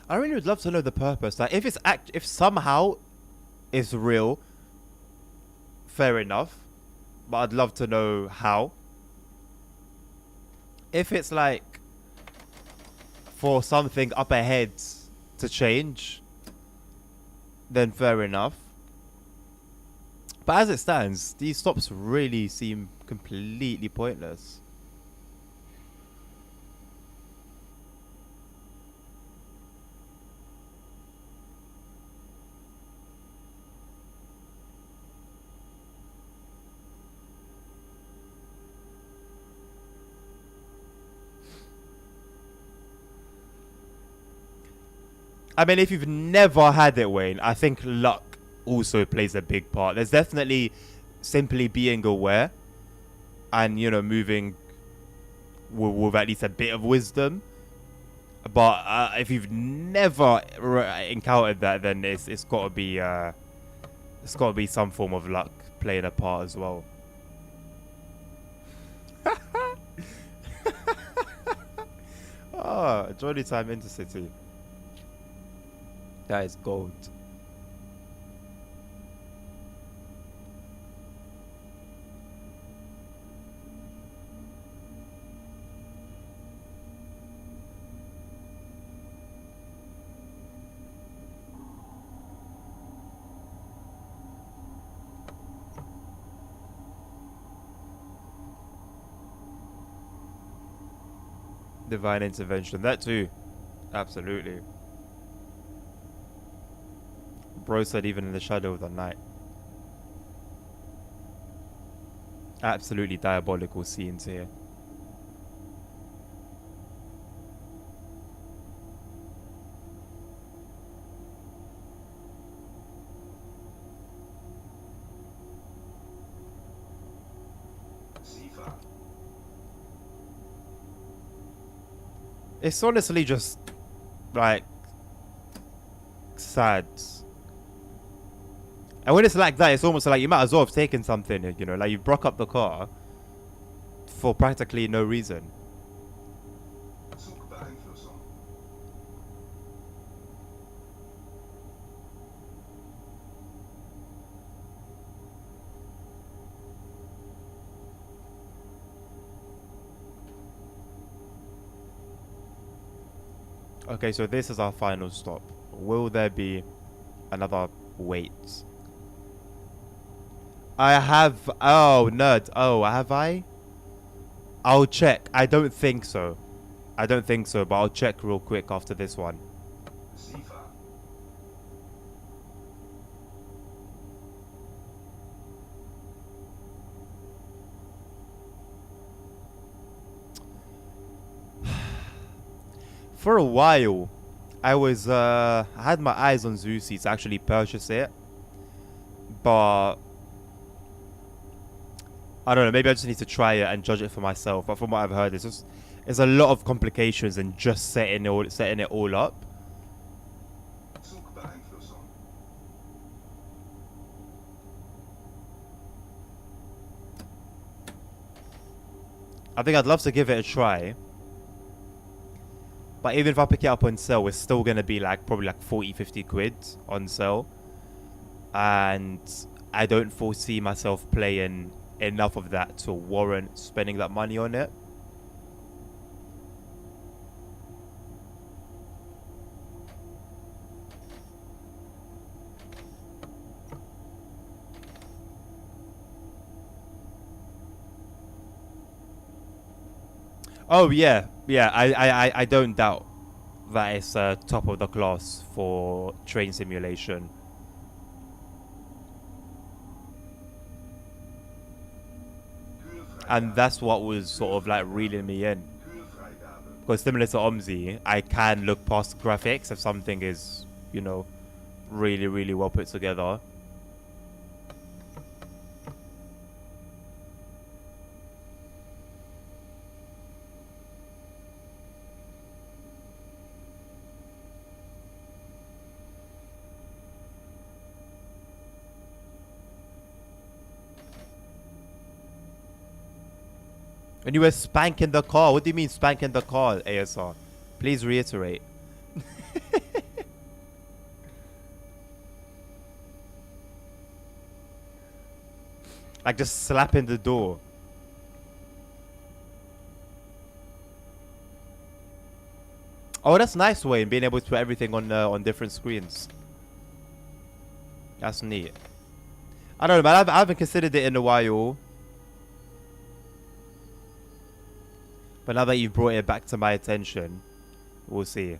[SPEAKER 1] I really would love to know the purpose. Like, if somehow it's real, fair enough. But I'd love to know how. If it's like for something up ahead to change, then fair enough. But as it stands, these stops really seem completely pointless. I mean, if you've never had it, Wayne, I think luck also plays a big part. There's definitely simply being aware and, you know, moving with at least a bit of wisdom. But if you've never encountered that, then it's got to be some form of luck playing a part as well. Oh, Journey Time Intercity. That is gold. Divine intervention. That too. Absolutely. Bro said even in the shadow of the night. Absolutely diabolical scenes here. It's honestly just like sad. And when it's like that, it's almost like you might as well have taken something, you know, like you broke up the car for practically no reason. Okay, so this is our final stop. Will there be another wait? I have... Oh, nerd. Oh, have I? I'll check. I don't think so. I don't think so, but I'll check real quick after this one. For a while, I was... I had my eyes on Zusi to actually purchase it. But... I don't know, maybe I just need to try it and judge it for myself. But from what I've heard, there's a lot of complications in just setting it all up. I think I'd love to give it a try. But even if I pick it up on sale, it's still going to be like probably like 40, 50 quid on sale. And I don't foresee myself playing enough of that to warrant spending that money on it. Oh yeah, I don't doubt that it's top of the class for train simulation. And that's what was sort of like reeling me in. Because similar to Omzi, I can look past graphics if something is, you know, really, really well put together. When you were spanking the car, what do you mean spanking the car, ASR? Please reiterate. Like just slapping the door. Oh, that's nice, Wayne, being able to put everything on different screens. That's neat. I don't know, man. I haven't considered it in a while. But now that you've brought it back to my attention, we'll see.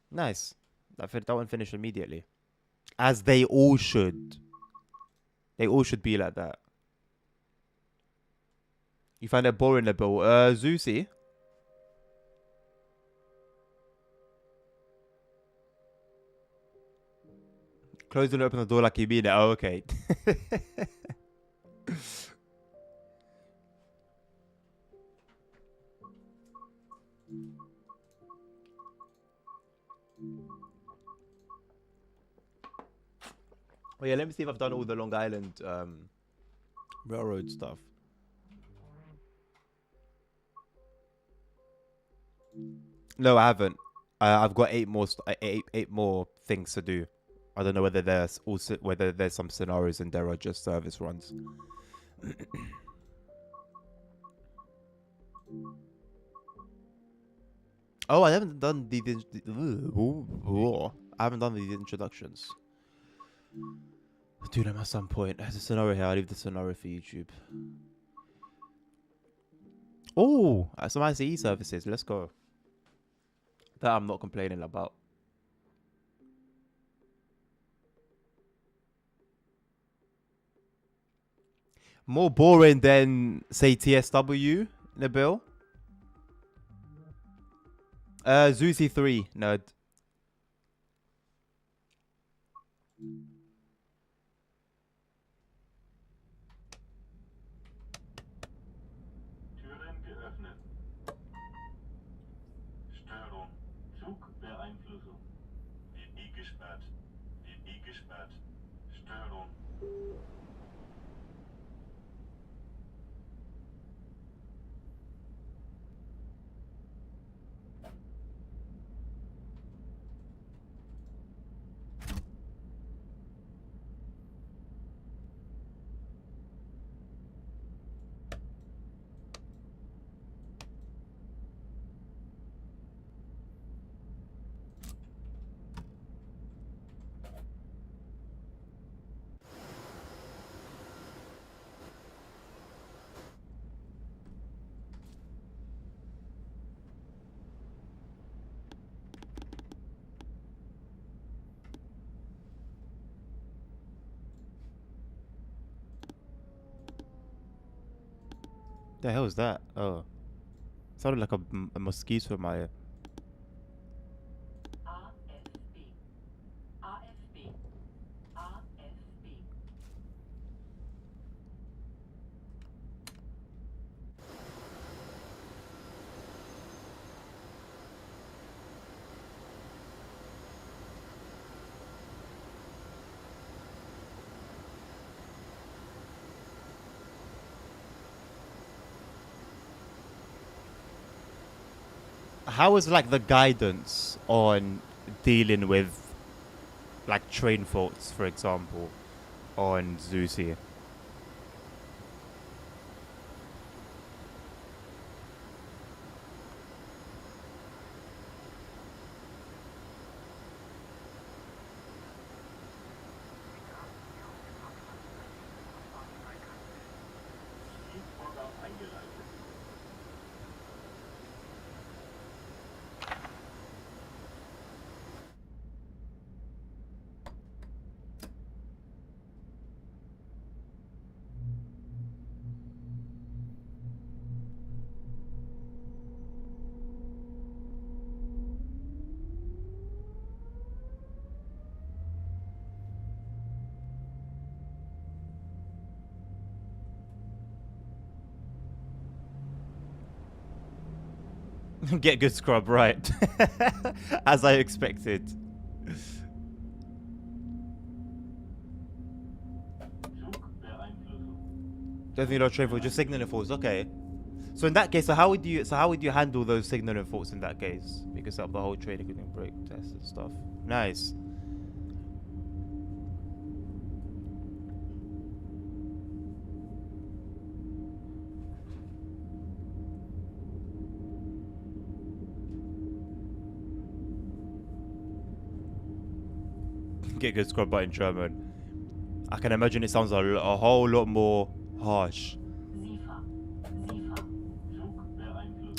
[SPEAKER 1] Nice. That one finished immediately. As they all should. They all should be like that. You find it boring, Bill? Zeusy? Close and open the door like you mean it. Oh, okay. Oh yeah, let me see if I've done all the Long Island railroad stuff. No, I haven't. I've got eight more things to do. I don't know whether there's some scenarios in there or just service runs. Oh, I haven't done I haven't done these introductions. I'll do them at some point. There's a scenario here. I'll leave the scenario for YouTube. Oh, some ICE services. Let's go. That I'm not complaining about. More boring than, say, TSW, Nabil. Zuzi 3, nerd.
[SPEAKER 2] Türen geöffnet. Störung. Zugbeeinflussung. WB gesperrt. WB gesperrt. Störung.
[SPEAKER 1] The hell is that? Oh. Sounded like a mosquito in my ear.
[SPEAKER 3] AFB. AFB. AFB.
[SPEAKER 1] How is like the guidance on dealing with like train faults, for example, on Zusi?
[SPEAKER 2] Programm eingeleitet.
[SPEAKER 1] Get good scrub, right? As I expected.
[SPEAKER 2] Zugbeeinflussung.
[SPEAKER 1] Don't think you're train fault, just signaling faults. Okay. So in that case, how would you handle those signaling faults in that case? You can set up the whole train including brake tests and stuff. Nice. Get good scrub, but in German. I can imagine it sounds a whole lot more harsh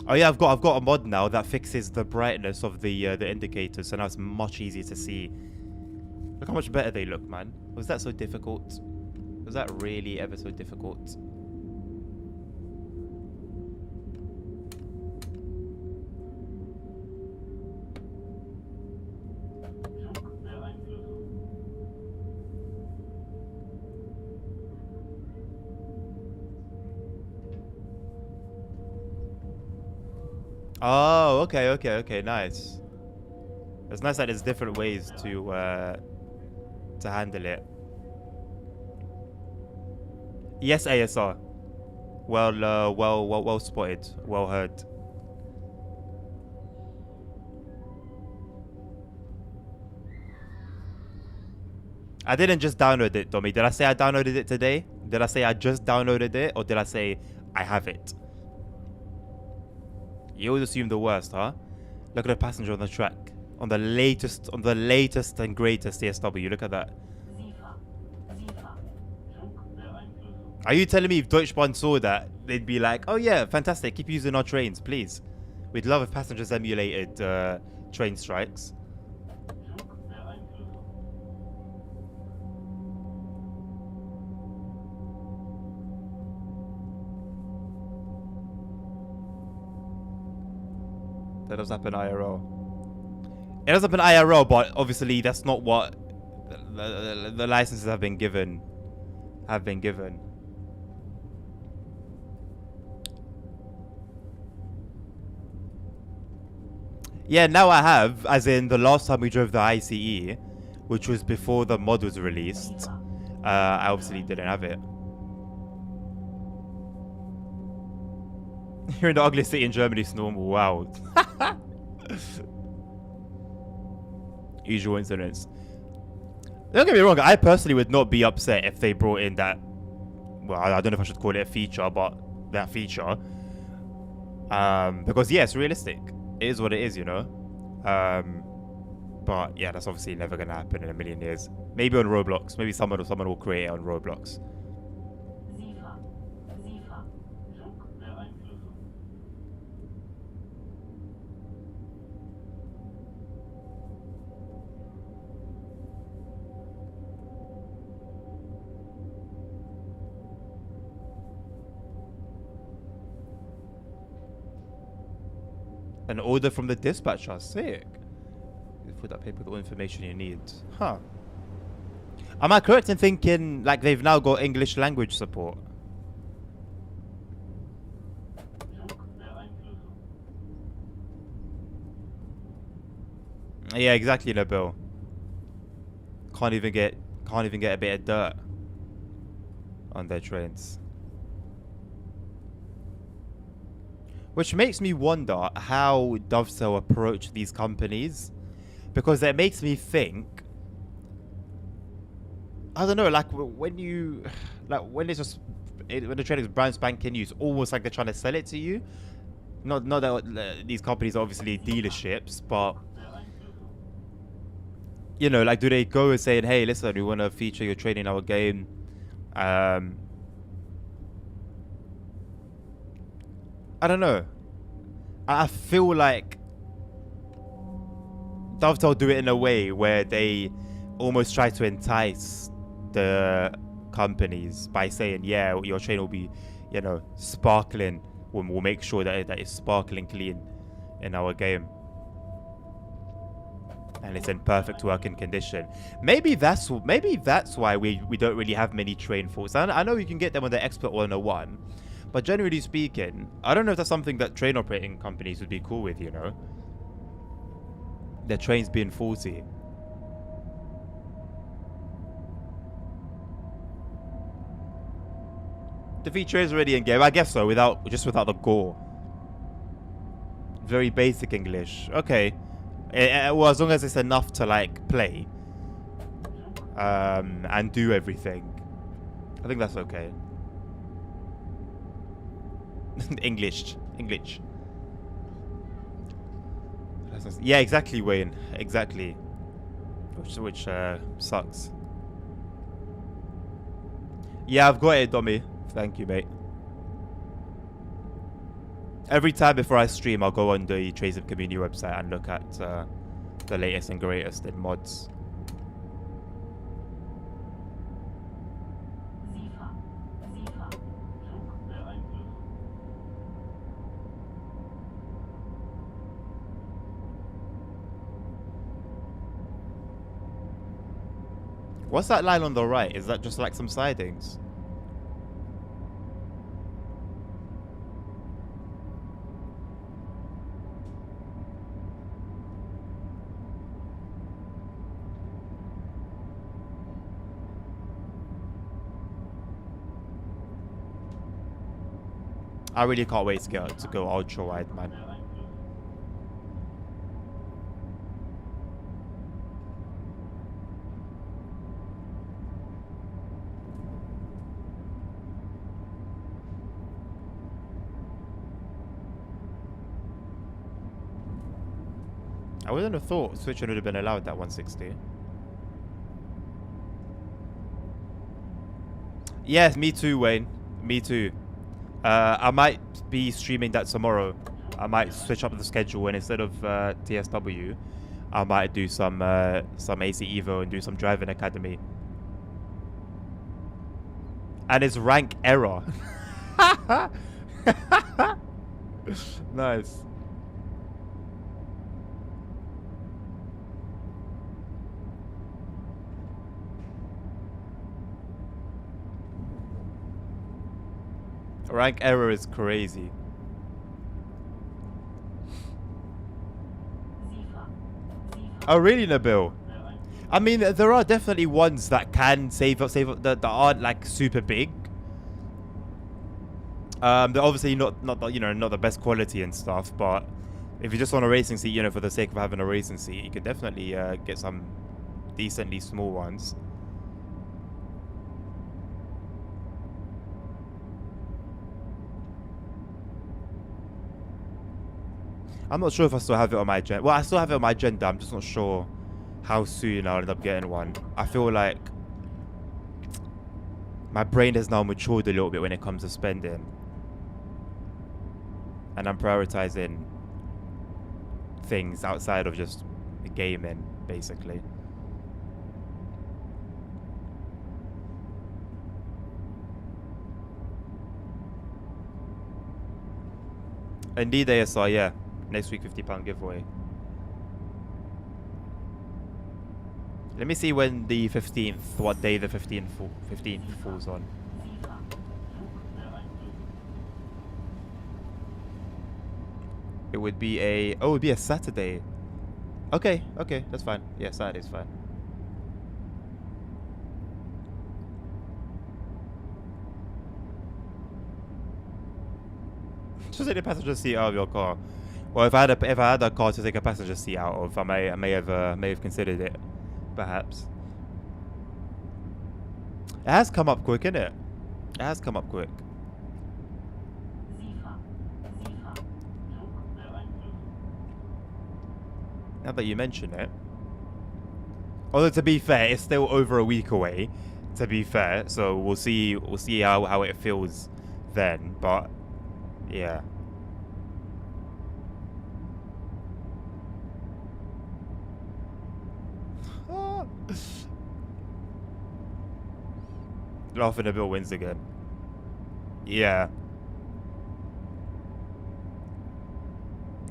[SPEAKER 1] Oh yeah, I've got a mod now that fixes the brightness of the indicators, so now it's much easier to see. Look how much better they look, man. Was that so difficult? Was that really ever so difficult?
[SPEAKER 2] Zugbeeinflussung.
[SPEAKER 1] Oh, okay, nice. It's nice that there's different ways to handle it. Yes, ASR. Well spotted. Well heard. I didn't just download it, Tommy. Did I say I downloaded it today? Did I say I just downloaded it, or did I say I have it? You always assume the worst, huh? Look at the passenger on the track. On the latest and greatest CSW. Look at that.
[SPEAKER 2] Zugbeeinflussung.
[SPEAKER 1] Are you telling me if Deutschbahn saw that, they'd be like, oh yeah, fantastic, keep using our trains, please. We'd love if passengers emulated train strikes.
[SPEAKER 2] Zugbeeinflussung.
[SPEAKER 1] That does happen IRL. It does happen IRL, but obviously that's not what the licenses have been given. Yeah, now I have, as in the last time we drove the ICE, which was before the mod was released. I obviously didn't have it. You're in the ugliest city in Germany, it's normal. Wow. Usual incidents. Don't get me wrong, I personally would not be upset if they brought in that, well, I don't know if I should call it a feature, but that feature. Because yeah, it's realistic. It is what it is, you know. But yeah, that's obviously never gonna happen in a million years. Maybe on Roblox. Maybe someone will create it on Roblox.
[SPEAKER 2] Zugbeeinflussung.
[SPEAKER 1] An order from the dispatcher. Sick. You put that paper with all information you need. Huh. Am I correct in thinking like they've now got English language support?
[SPEAKER 2] Zugbeeinflussung.
[SPEAKER 1] Yeah, exactly, Nabil. Can't even get a bit of dirt on their trains. Which makes me wonder how Dovetail approach these companies, because it makes me think, I don't know, like when the train is brand spanking new, it's almost like they're trying to sell it to you. Not that these companies are obviously dealerships, but you know, like do they go and saying, hey, listen, we want to feature your train in our game? I don't know. I feel like Dovetail do it in a way where they almost try to entice the companies by saying, yeah, your train will be, you know, sparkling. We'll make sure that it's sparkling clean in our game. And it's in perfect working condition. Maybe that's why we don't really have many train faults. I know you can get them on the Expert 101. But generally speaking, I don't know if that's something that train operating companies would be cool with, you know? Their trains being faulty. The feature is already in game, I guess so, without the gore. Very basic English. Okay. Well, as long as it's enough to like play and do everything, I think that's okay. English. Yeah, exactly, Wayne. Exactly. Which sucks. Yeah, I've got it, Dommy. Thank you, mate. Every time before I stream, I'll go on the Trace of Community website and look at the latest and greatest in mods.
[SPEAKER 3] SIFA. SIFA.
[SPEAKER 2] Zug beeinflussen.
[SPEAKER 1] What's that line on the right? Is that just like some sidings? I really can't wait to go ultra wide, man.
[SPEAKER 2] Beeinflussen.
[SPEAKER 1] I wouldn't have thought switching would have been allowed that 160. Yes, me too, Wayne. Me too. I might be streaming that tomorrow. I might switch up the schedule, and instead of TSW, I might do some AC Evo and do some driving academy. And it's rank error. Nice. Rank error is crazy.
[SPEAKER 3] SIFA. SIFA.
[SPEAKER 1] Oh, really, Nabil?
[SPEAKER 2] Beeinflussen.
[SPEAKER 1] I mean, there are definitely ones that can save up that aren't like super big. They're obviously not the best quality and stuff, but if you just want a racing seat, for the sake of having a racing seat, you can definitely get some decently small ones. I'm not sure if I still have it on my agenda. Well, I still have it on my agenda. I'm just not sure how soon I'll end up getting one. I feel like my brain has now matured a little bit when it comes to spending. And I'm prioritizing things outside of just gaming, basically. Indeed, ASR, yeah. Next week, £50 giveaway. Let me see when the 15th, what day the 15th falls on.
[SPEAKER 3] SIFA.
[SPEAKER 2] Zug beeinflussen.
[SPEAKER 1] It would be it would be a Saturday. Okay, that's fine. Yeah, Saturday's fine. Just take the passenger seat out of your car. Well, if I had a car to take a passenger seat out of, I may have considered it, perhaps. It has come up quick, innit? It has come up quick.
[SPEAKER 3] SIFA. SIFA.
[SPEAKER 2] Zug beeinflussen.
[SPEAKER 1] Now that you mention it. Although to be fair, it's still over a week away. To be fair, so we'll see how it feels then. But yeah. Laughing a bit wins again. Yeah.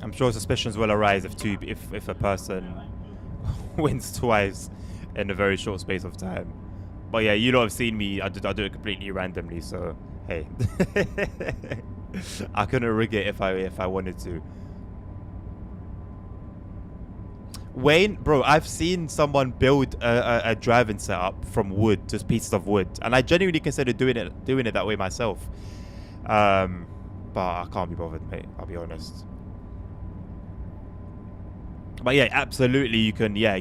[SPEAKER 1] I'm sure suspicions will arise if a person wins twice in a very short space of time. But yeah, you lot have seen me. I do it completely randomly. So hey, I couldn't rig it if I wanted to. Wayne, bro, I've seen someone build a driving setup from wood, just pieces of wood, and I genuinely considered doing it that way myself. But I can't be bothered, mate. I'll be honest. But yeah, absolutely, you can. Yeah,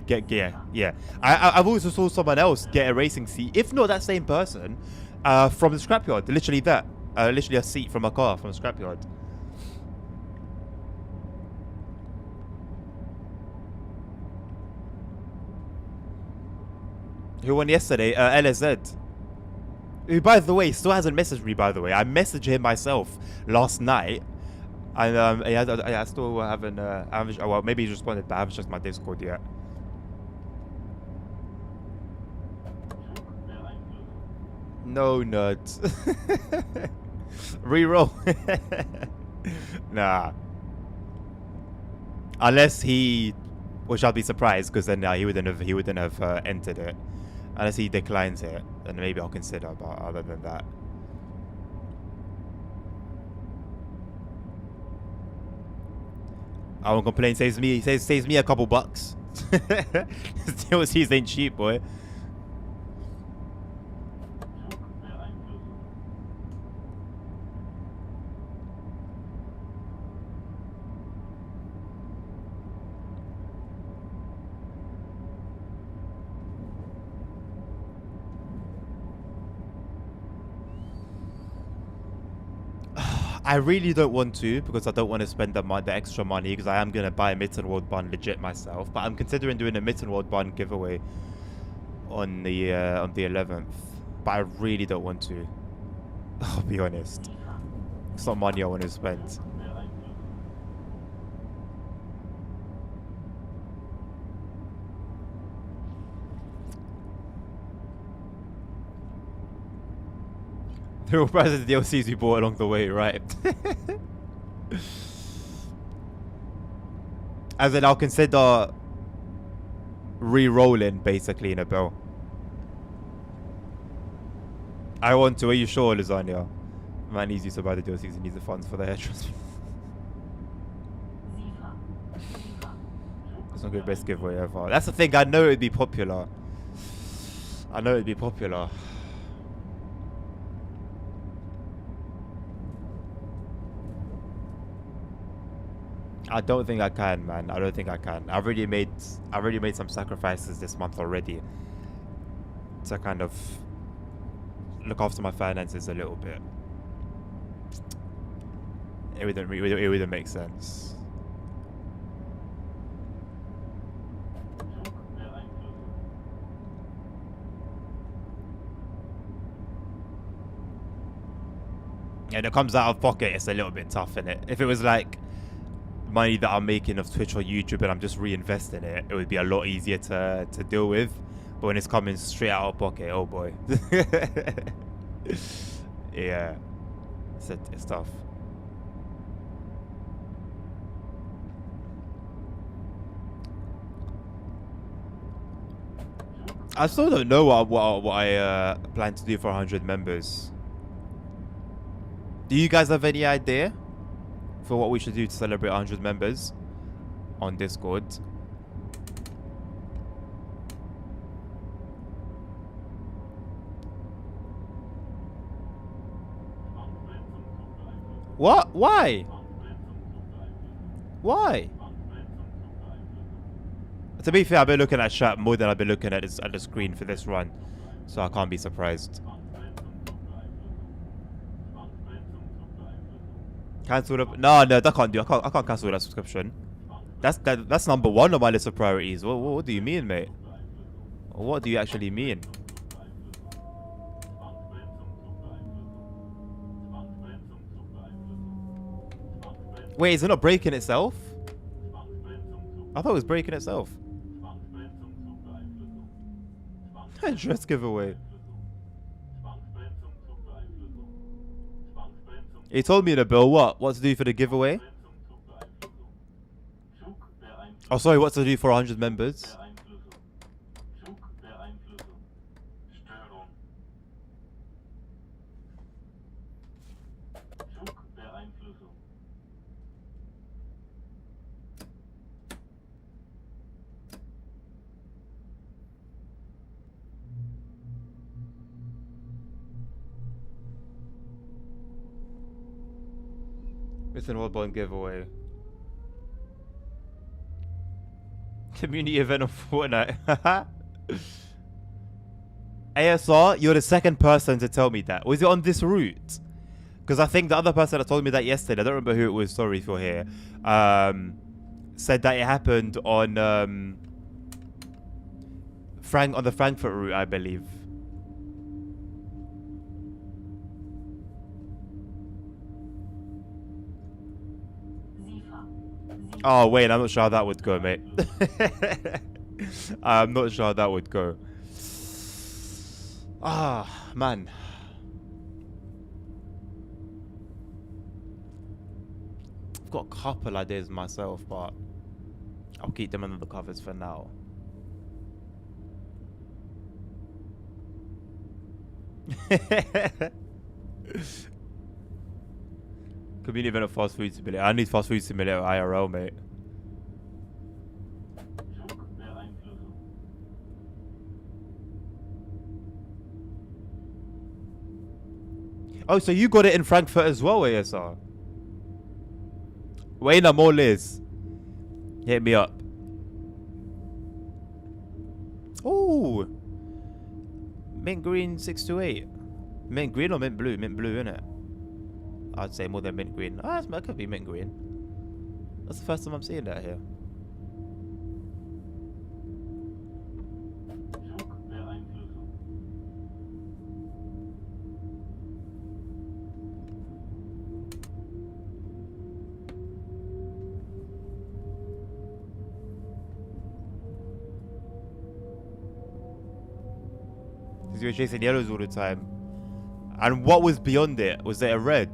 [SPEAKER 1] I've also saw someone else get a racing seat, if not that same person, from the scrapyard. Literally that, literally a seat from a car from the scrapyard. Who won yesterday? LSZ. Who, by the way, still hasn't messaged me, by the way. I messaged him myself last night. And yeah, I still haven't. I haven't. Well, maybe he's responded, but I haven't checked my Discord yet. No nuts. Reroll. Nah. Unless he, which I'll be surprised because then he wouldn't have entered it. Unless he declines it, then maybe I'll consider. But other than that. I won't complain. Saves me a couple bucks. DLCs ain't cheap, boy. I really don't want to because I don't want to spend the extra money because I am going to buy a Mittenwald bun legit myself. But I'm considering doing a Mittenwald bun giveaway on the 11th. But I really don't want to. I'll be honest. It's not money I want to spend. They're all prices of DLCs we bought along the way, right? As in, I'll consider re-rolling basically in a bill. I want to. Are you sure, Lasagna? Man needs you to buy the DLCs. He needs the funds for the hair. Trust me. That's not good. Best giveaway ever. That's the thing. I know it'd be popular. I know it'd be popular. I don't think I can, man. I don't think I can. I've already made some sacrifices this month already to kind of look after my finances a little bit. It wouldn't make sense. And it comes out of pocket, it's a little bit tough, innit? If it was like money that I'm making off Twitch or YouTube and I'm just reinvesting it, it would be a lot easier to deal with. But when it's coming straight out of pocket, oh boy. Yeah, it's tough. I still don't know what I plan to do for 100 members. Do you guys have any idea for what we should do to celebrate 100 members on Discord? What? Why? Why? To be fair, I've been looking at chat more than I've been looking at the screen for this run, so I can't be surprised. Cancel the... No, that can't do. I can't cancel that subscription. That's number one on my list of priorities. What do you mean, mate? What do you actually mean? Wait, is it not breaking itself? I thought it was breaking itself. Dress giveaway. He told me in a bill what to do for the giveaway. Oh, sorry, what to do for 100 members. It's an World giveaway. Community event on Fortnite. ASR, you're the second person to tell me that. Was it on this route? Because I think the other person that told me that yesterday, I don't remember who it was, sorry if you're here, said that it happened on on the Frankfurt route, I believe. Oh, wait, I'm not sure how that would go, mate. I'm not sure how that would go. Ah, man. I've got a couple ideas myself, but I'll keep them under the covers for now. Community event of fast food simulator. I need fast food simulator IRL, mate.
[SPEAKER 2] Zugbeeinflussung.
[SPEAKER 1] Oh, so you got it in Frankfurt as well, ASR? Wayne, I'm all ears. Hit me up. Oh, mint green 628. Mint green or mint blue? Mint blue, innit? I'd say more than mint green. Ah, that could be mint green. That's the first time I'm seeing that here.
[SPEAKER 2] Zugbeeinflussung.
[SPEAKER 1] Because you were chasing yellows all the time. And what was beyond it? Was it a red?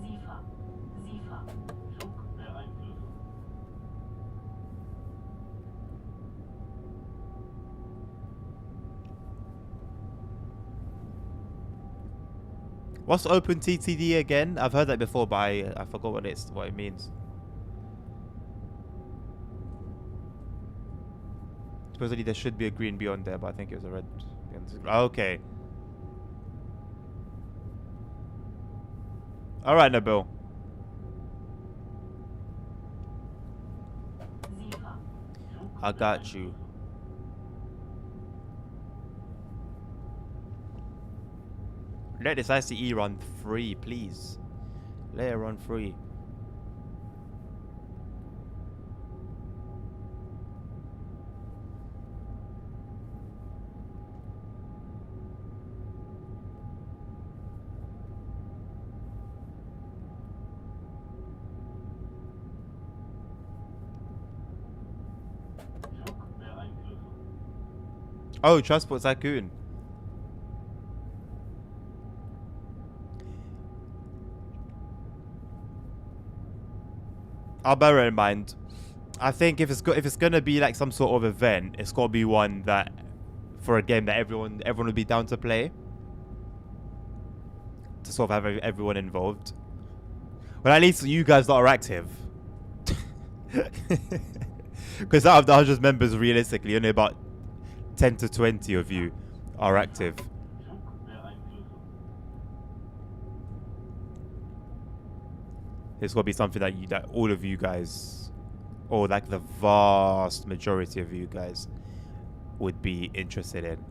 [SPEAKER 3] Siefer. Siefer.
[SPEAKER 2] Zugbeeinflussung.
[SPEAKER 1] What's open TTD again? I've heard that before, but I forgot what it means. Supposedly there should be a green beyond there, but I think it was a red. Okay. All right, Nabil.
[SPEAKER 3] Siefer.
[SPEAKER 1] I got you. Let this ICE run free, please. Let it run free.
[SPEAKER 2] Zugbeeinflussung.
[SPEAKER 1] Oh, Transport Tycoon. I'll bear it in mind. I think if it's gonna be like some sort of event, it's gotta be one that for a game that everyone would be down to play. To sort of have everyone involved. Well, at least you guys that are active. Because out of the 100 members, realistically, only about 10 to 20 of you are active.
[SPEAKER 2] Zugbeeinflussung.
[SPEAKER 1] It's got to be something that all of you guys, or like the vast majority of you guys, would be interested in.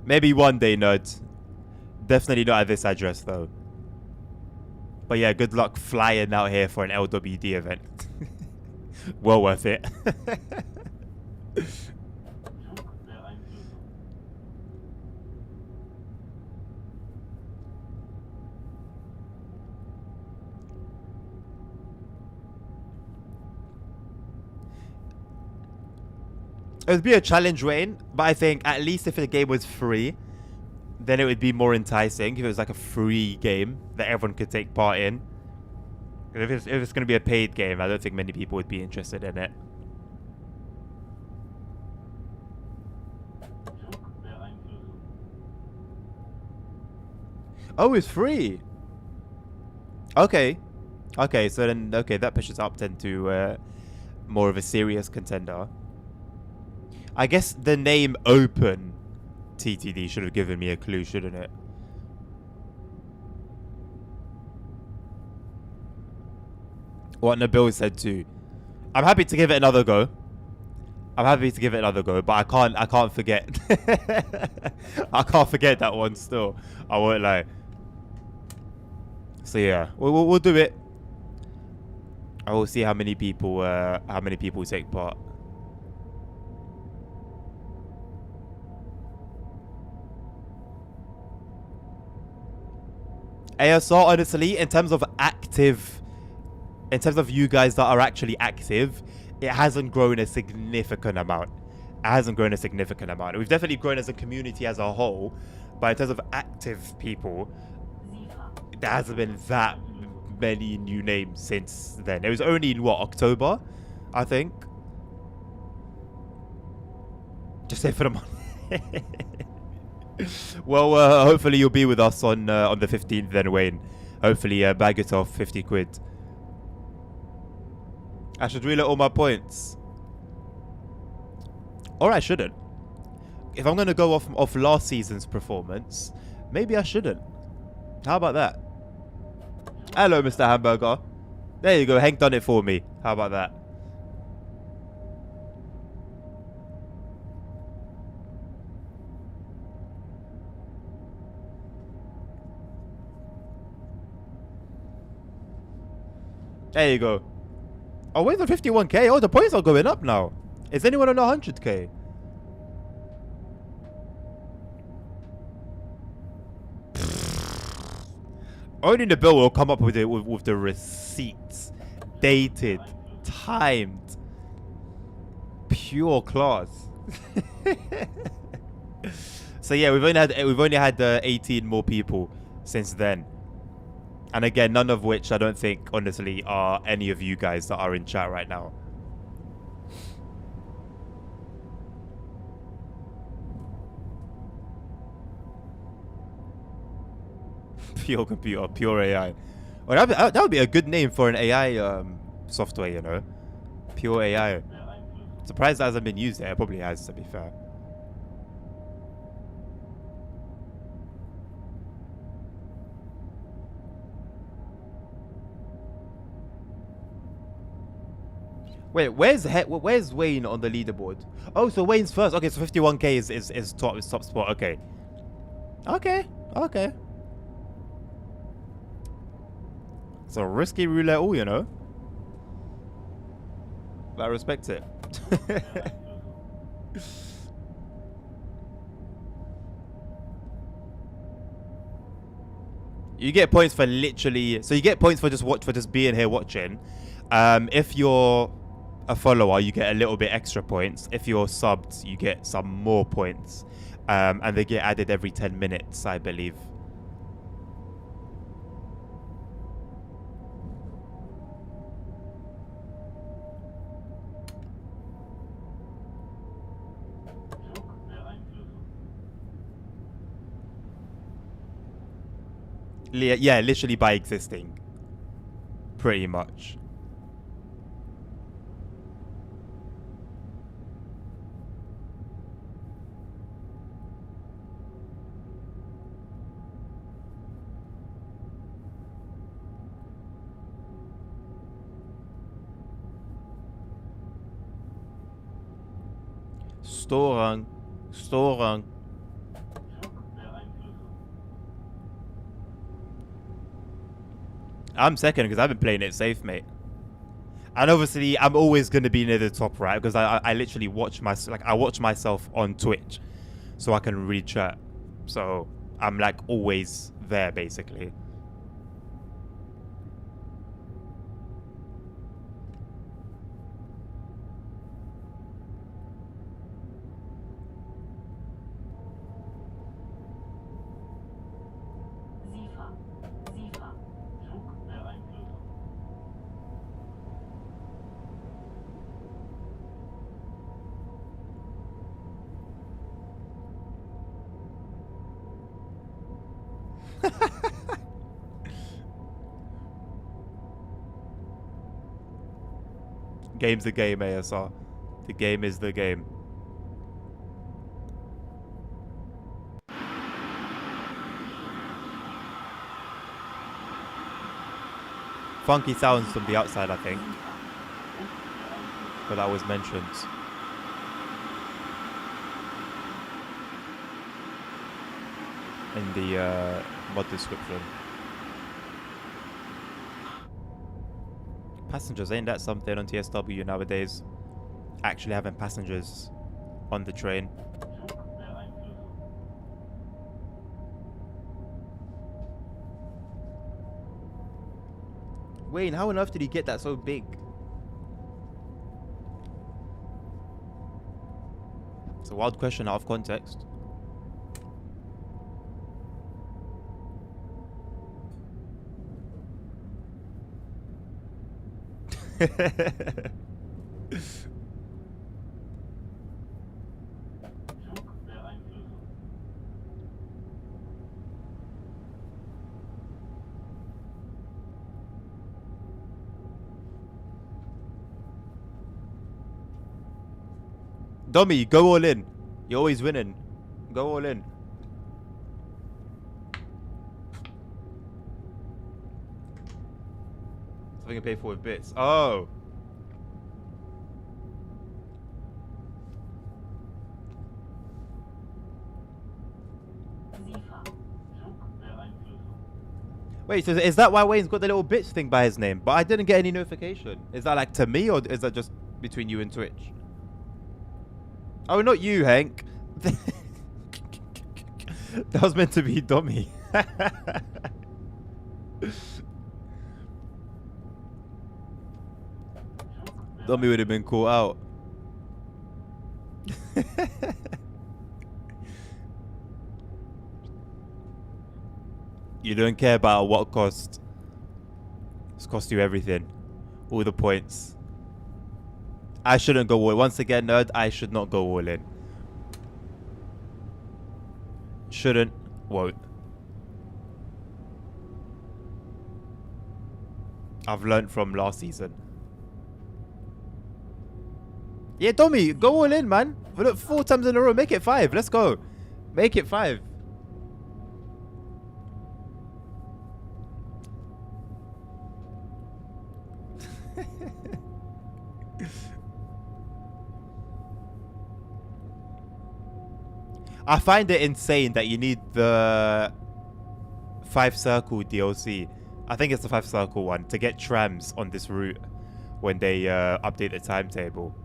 [SPEAKER 1] Maybe one day, nerd. Definitely not at this address, though. But yeah, good luck flying out here for an LWD event. Well worth it.
[SPEAKER 2] Zugbeeinflussung.
[SPEAKER 1] It would be a challenge, Wayne, but I think at least if the game was free, then it would be more enticing if it was like a free game that everyone could take part in. If it's going to be a paid game, I don't think many people would be interested in it.
[SPEAKER 2] Zugbeeinflussung.
[SPEAKER 1] Oh, it's free. Okay. Okay, so then, okay, that pushes up then to more of a serious contender. I guess the name Open TTD should have given me a clue, shouldn't it? What Nabil said too. I'm happy to give it another go. I'm happy to give it another go, but I can't forget. I can't forget that one still. I won't lie. So yeah, we'll do it. I will see how many people take part. ASR, honestly, in terms of you guys that are actually active, it hasn't grown a significant amount. It hasn't grown a significant amount. We've definitely grown as a community as a whole, but in terms of active people, there hasn't been that many new names since then. It was only in what, October, I think. Just say for the money. Well, hopefully you'll be with us on the 15th then, Wayne. Hopefully bag yourself 50 quid. I should relay all my points. Or I shouldn't. If I'm going to go off last season's performance, maybe I shouldn't. How about that? Hello, Mr. Hamburger. There you go. Hank done it for me. How about that? There you go. Oh, where's the 51k? Oh, the points are going up now. Is anyone on 100k? Only the bill will come up with it with the receipts, dated, timed, pure class. So yeah, we've only had 18 more people since then. And again, none of which I don't think, honestly, are any of you guys that are in chat right now. Pure computer, pure AI. Well, that would be a good name for an AI software, you know? Pure AI. Surprised that hasn't been used yet. It probably has, to be fair. Wait, where's Wayne on the leaderboard? Oh, so Wayne's first. Okay, so 51k is top spot. Okay. Okay. It's a risky roulette, all, you know. But I respect it. You get points for literally. So you get points for just being here watching. If you're a follower, you get a little bit extra points. If you're subbed, you get some more points. And they get added every 10 minutes, I believe. Yeah, literally by existing. Pretty much. Storang. I'm second because I've been playing it safe, mate. And obviously, I'm always going to be near the top, right? Because I literally watch myself on Twitch, so I can read chat. So I'm like always there, basically. Game's the game, ASR. The game is the game. Funky sounds from the outside, I think. But that was mentioned. In the mod description. passengers. Ain't that something on TSW nowadays? Actually having passengers on the train.
[SPEAKER 2] Zugbeeinflussung.
[SPEAKER 1] Wayne, how on earth did he get that so big? It's a wild question out of context.
[SPEAKER 2] Zugbeeinflussung.
[SPEAKER 1] Dummy, go all in. You're always winning. Go all in. Something to pay for with bits. Oh.
[SPEAKER 3] SIFA.
[SPEAKER 2] Zugbeeinflussung.
[SPEAKER 1] Wait, so is that why Wayne's got the little bits thing by his name? But I didn't get any notification. Is that like to me or is that just between you and Twitch? Oh, not you, Hank. That was meant to be Dummy. Dummy would have been caught out. You don't care about what cost. It's cost you everything. All the points. I shouldn't go all in. Once again, nerd, I should not go all in. Shouldn't, won't. I've learned from last season. Yeah, Tommy, go all in, man. Look, 4 times in a row. Make it 5. Let's go. Make it 5. I find it insane that you need the 5 circle DLC. I think it's the 5 circle one to get trams on this route when they update the timetable.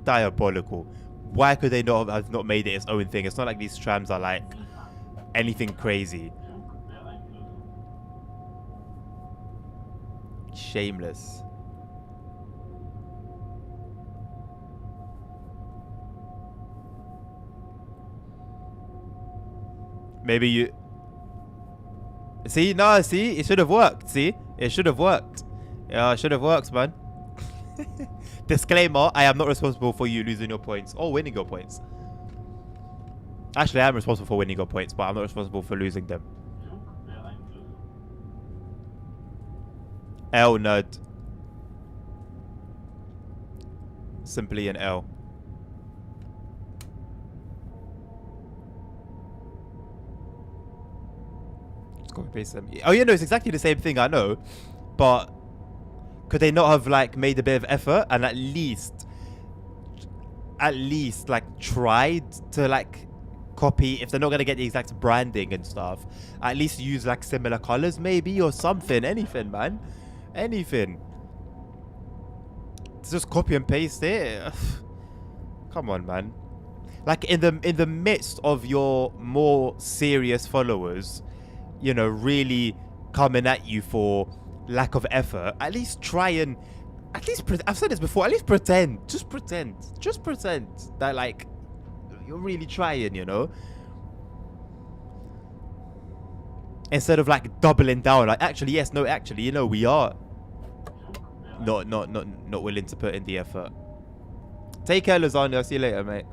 [SPEAKER 1] Diabolical. Why could they not have not made it its own thing? It's not like these trams are like
[SPEAKER 3] SIFA.
[SPEAKER 1] anything crazy.
[SPEAKER 2] Zugbeeinflussung.
[SPEAKER 1] Shameless. Maybe you... See? No, see? It should have worked. See? It should have worked. Yeah, it should have worked, man. Disclaimer, I am not responsible for you losing your points or winning your points. Actually, I am responsible for winning your points, but I'm not responsible for losing them.
[SPEAKER 2] Zugbeeinflussung.
[SPEAKER 1] L, nerd. Simply an L. Just copy paste them. Oh yeah, no, it's exactly the same thing, I know. But could they not have like made a bit of effort and at least like tried to like copy, if they're not gonna get the exact branding and stuff, at least use like similar colors maybe or something. Anything, man. Anything. Just copy and paste it. Come on, man. Like in the midst of your more serious followers, you know, really coming at you for lack of effort, at least try and I've said this before, at least pretend. Just pretend that like you're really trying, you know, instead of like doubling down like actually yes, no, actually, you know, we are not willing to put in the effort. Take care, Lasagna. I'll see you later, mate.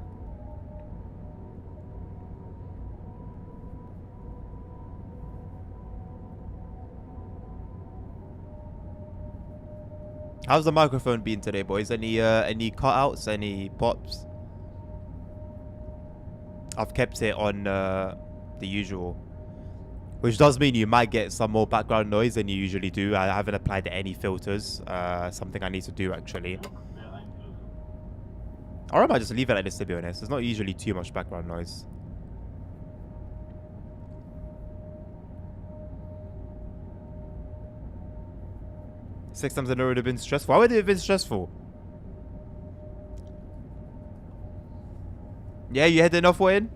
[SPEAKER 1] How's the microphone been today, boys? Any cutouts? Any pops? I've kept it on the usual, which does mean you might get some more background noise than you usually do. I haven't applied any filters. Something I need to do actually. Or I might just leave it like this, to be honest. There's not usually too much background noise. 6 times in a row would have been stressful. Why would it have been stressful? Yeah, you had enough win?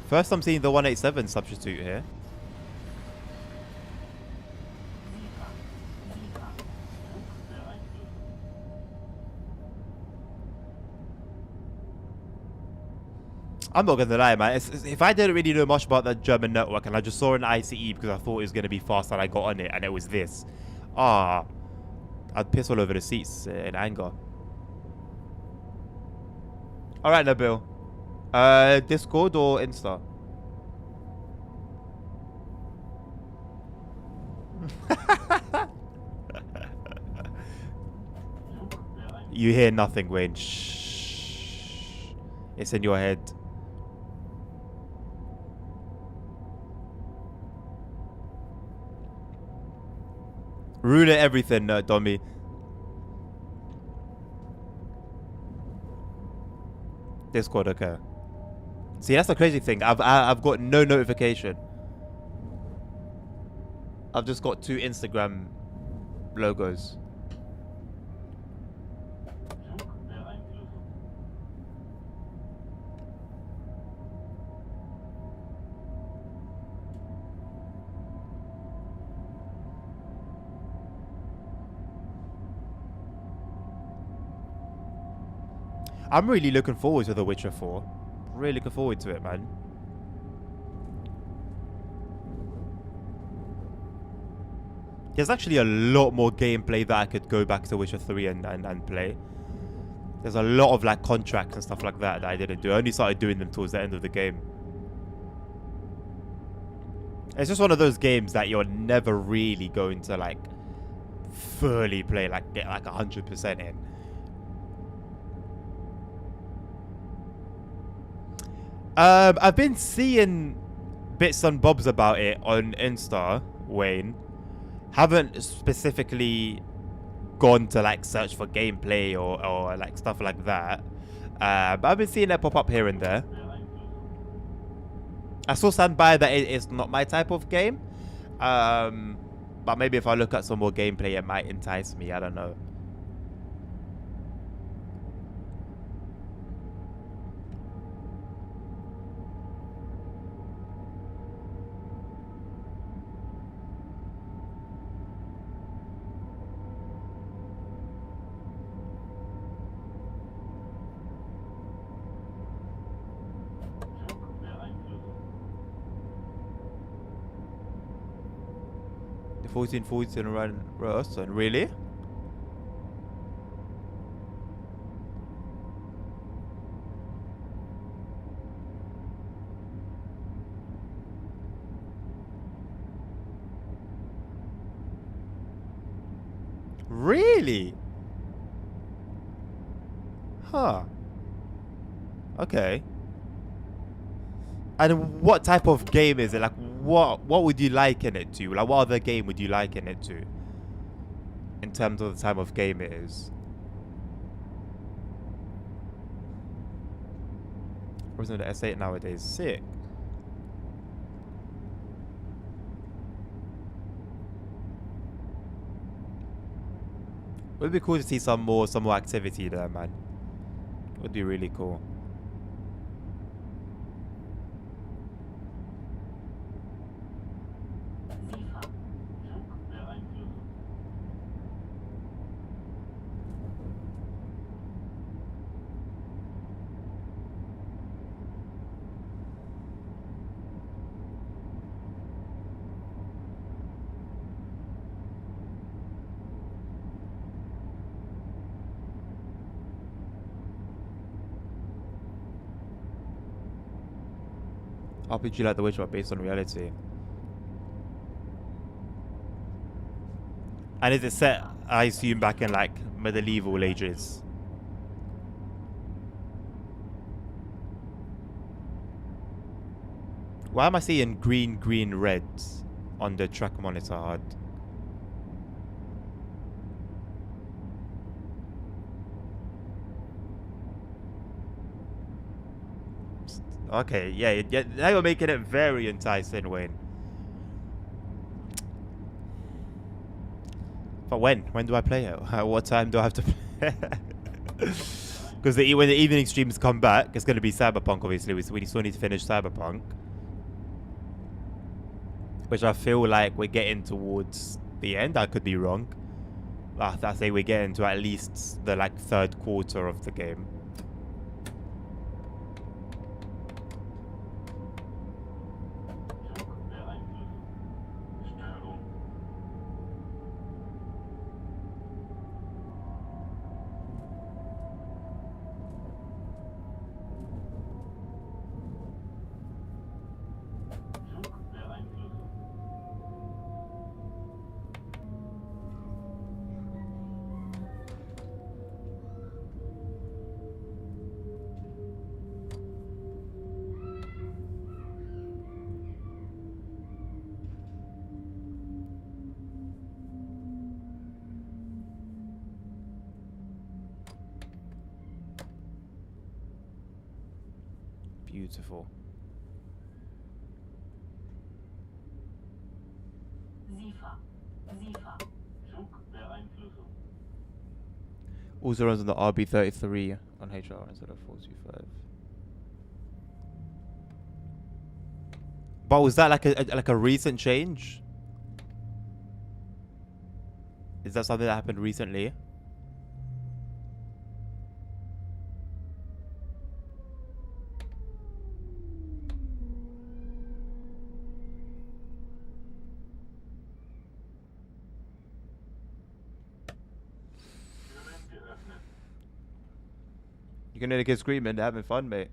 [SPEAKER 1] First I'm seeing the 187 substitute here. I'm not gonna lie, man. If I didn't really know much about that German network and I just saw an ICE because I thought it was gonna be fast and I got on it and it was this, I'd piss all over the seats in anger. All right, Nabil. Discord or Insta? You hear nothing, Wayne. Shh. It's in your head. Ruin everything, Dommy. Discord, okay. See, that's the crazy thing. I've got no notification. I've just got 2 Instagram logos. I'm really looking forward to The Witcher 4. Really looking forward to it, man. There's actually a lot more gameplay that I could go back to Witcher 3 and play. There's a lot of like contracts and stuff like that I didn't do. I only started doing them towards the end of the game. It's just one of those games that you're never really going to like fully play, like get like 100% in. I've been seeing bits and bobs about it on Insta, Wayne. Haven't specifically gone to like search for gameplay or like stuff like that. But I've been seeing it pop up here and there. I still stand by that it's not my type of game. But maybe if I look at some more gameplay, it might entice me. I don't know. The 1440 run Rosen, really? Really? Huh. Okay. And what type of game is it? Like, what would you liken it to? Like, what other game would you liken it to? In terms of the type of game it is. Or isn't it S8 nowadays? Sick. It would be cool to see some more activity there, man. It would be really cool. RPG like The Witcher based on reality. And is it set, I assume, back in like medieval ages? Why am I seeing green, red on the track monitor HUD? Okay, yeah. Now you're making it very enticing, Wayne. But when? When do I play it? At what time do I have to play? Because when the evening streams come back, it's going to be Cyberpunk, obviously. We still need to finish Cyberpunk. Which I feel like we're getting towards the end. I could be wrong. I say we're getting to at least the third quarter of the game.
[SPEAKER 2] Zug beeinflussen. Störung. Zug beeinflussen.
[SPEAKER 1] Beautiful.
[SPEAKER 3] SIFA. SIFA.
[SPEAKER 2] Zug beeinflussen.
[SPEAKER 1] Also runs on the RB33 on HR instead of 425. But was that like a recent change? Is that something that happened recently?
[SPEAKER 2] Türen geöffnet.
[SPEAKER 1] You're gonna hear the kids screaming, they're having fun, mate.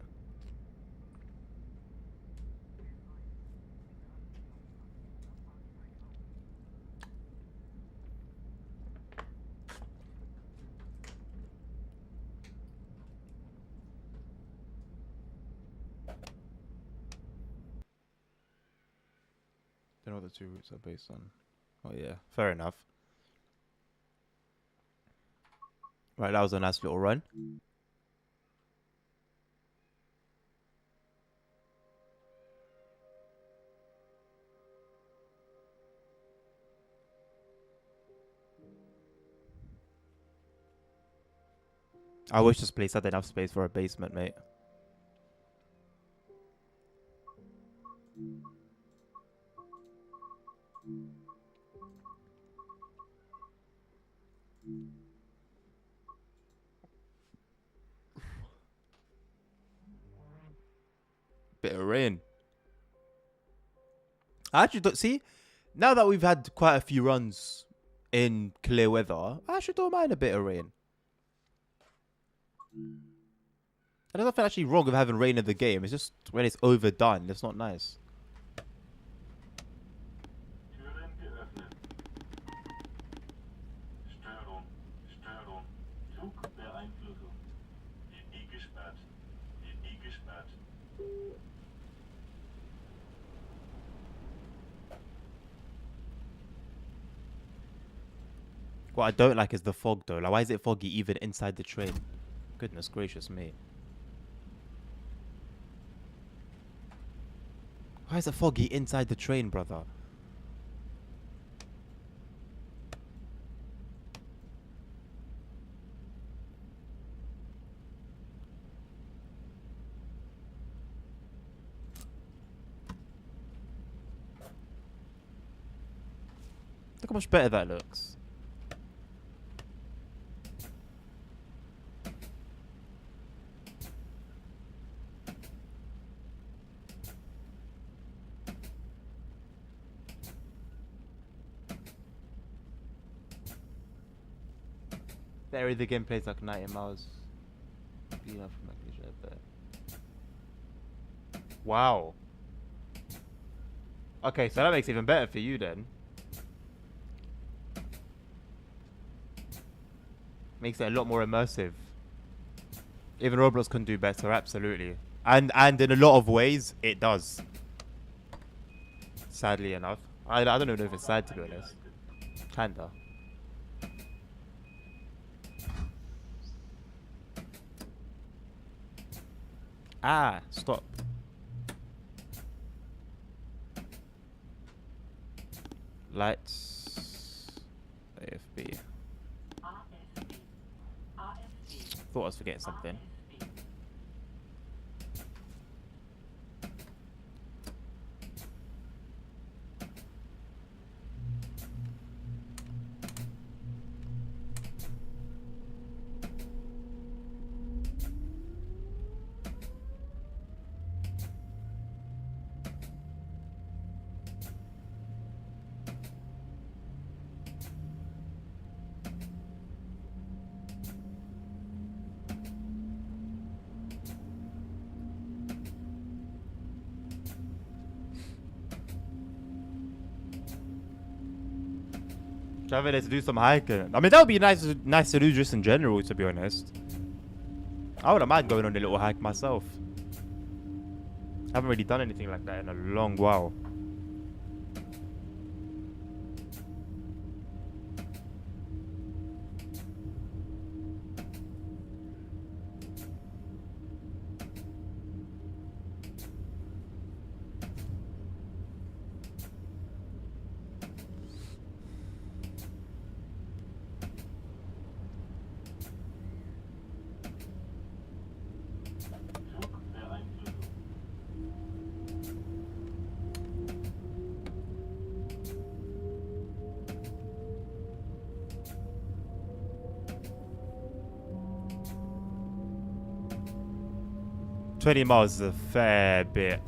[SPEAKER 1] Don't know what the two routes are based on. Oh yeah, fair enough. Right, that was a nice little run. I wish this place had enough space for a basement, mate. Bit of rain. I actually don't see. Now that we've had quite a few runs in clear weather, I actually don't mind a bit of rain. And there's nothing actually wrong with having rain in the game. It's just when it's overdone, it's not nice.
[SPEAKER 2] Türen geöffnet. Störung. Störung. Zug beeinflussen. Linie gesperrt. Linie gesperrt.
[SPEAKER 1] What I don't like is the fog, though. Like, why is it foggy even inside the train? Goodness gracious me. Why is it foggy inside the train, brother? Look how much better that looks. There the game plays like 90 miles. Wow. Okay, so that makes it even better for you then. Makes it a lot more immersive. Even Roblox can do better, absolutely. And in a lot of ways, it does. Sadly enough. I don't even know if it's sad, to be honest. Kinda. Ah, stop. Lights. AFB.
[SPEAKER 3] AFB. AFB.
[SPEAKER 1] Thought I was forgetting something.
[SPEAKER 3] AFB.
[SPEAKER 1] 'Traveling to do some hiking. I mean, that would be nice to do just in general, to be honest. I wouldn't mind going on a little hike myself. I haven't really done anything like that in a long while.
[SPEAKER 2] Zugbeeinflussung.
[SPEAKER 1] 20 miles is a fair bit.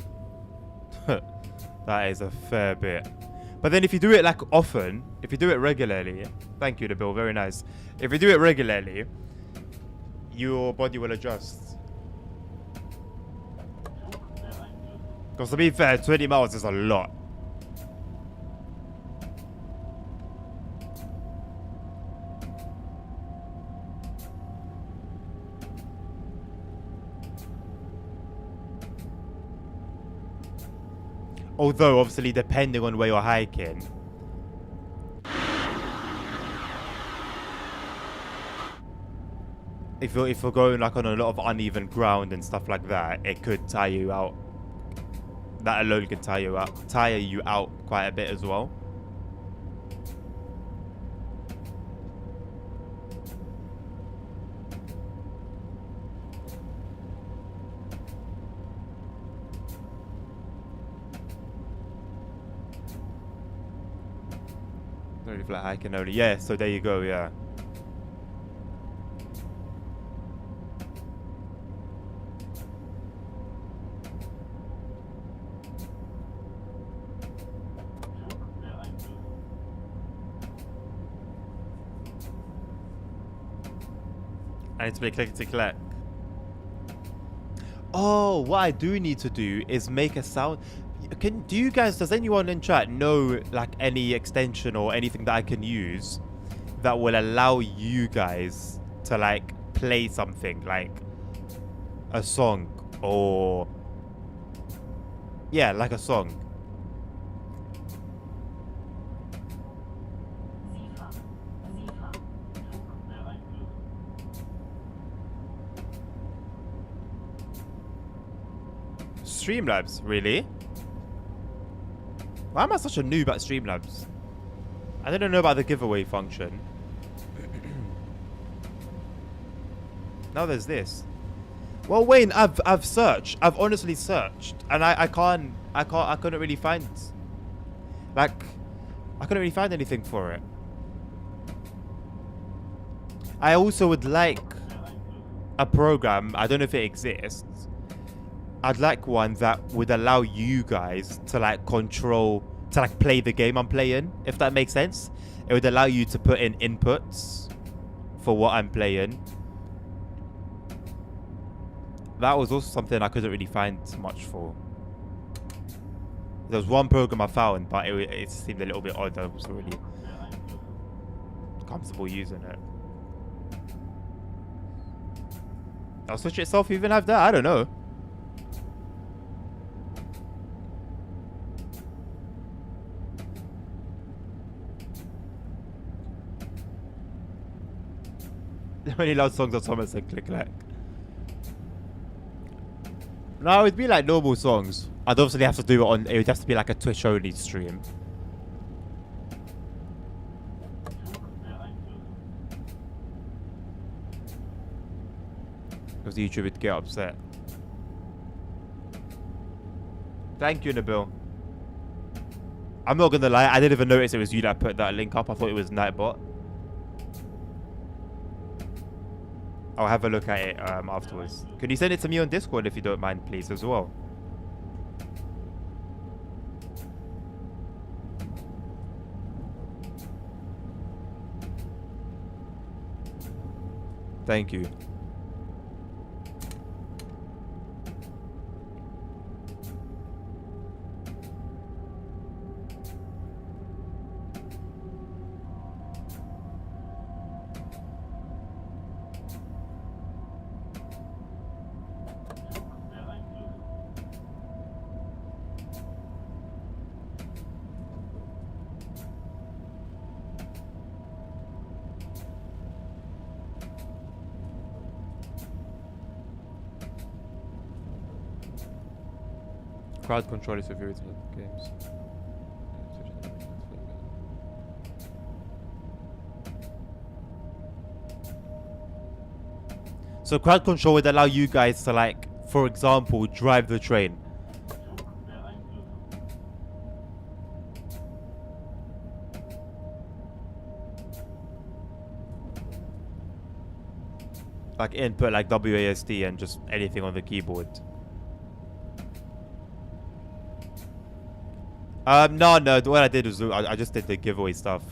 [SPEAKER 1] That is a fair bit. But then if you do it like often, if you do it regularly, thank you, the bill, very nice. If you do it regularly, your body will adjust.
[SPEAKER 2] Zugbeeinflussung.
[SPEAKER 1] Because to be fair, 20 miles is a lot. Although, obviously, depending on where you're hiking. If you're going like on a lot of uneven ground and stuff like that, it could tire you out. That alone could tire you out quite a bit as well. Really flat hiking only. Yeah, so there you go, yeah.
[SPEAKER 2] Zugbeeinflussung.
[SPEAKER 1] I need to play click to collect. Oh, what I do need to do is make a sound. Does anyone in chat know like any extension or anything that I can use that will allow you guys to like play something like a song or yeah, like a song?
[SPEAKER 3] Sifa. Sifa.
[SPEAKER 2] Zugbeeinflussung.
[SPEAKER 1] Streamlabs, really? Why am I such a noob at Streamlabs? I didn't know about the giveaway function. Now there's this. Well, Wayne, I've searched. I've honestly searched, and I couldn't really find. Like, I couldn't really find anything for it. I also would like a program. I don't know if it exists. I'd like one that would allow you guys to like control, to like play the game I'm playing, if that makes sense. It would allow you to put in inputs for what I'm playing. That was also something I couldn't really find much for. There was one program I found, but it seemed a little bit odd. I wasn't really comfortable using it. Does Switch itself even have that? I don't know. How many loud songs on Thomas and Click Clack? No, it'd be like normal songs. I'd obviously have to do it on. It would have to be like a Twitch only stream. Because YouTube would get upset. Thank you, Nabil. I'm not gonna lie, I didn't even notice it was you that put that link up. I thought it was Nightbot. I'll have a look at it afterwards. Can you send it to me on Discord if you don't mind, please, as well? Thank you. Crowd control is favorite games. So crowd control would allow you guys to, like, for example, drive the train. Like input like WASD and just anything on the keyboard. No, what I did was I just did the giveaway stuff.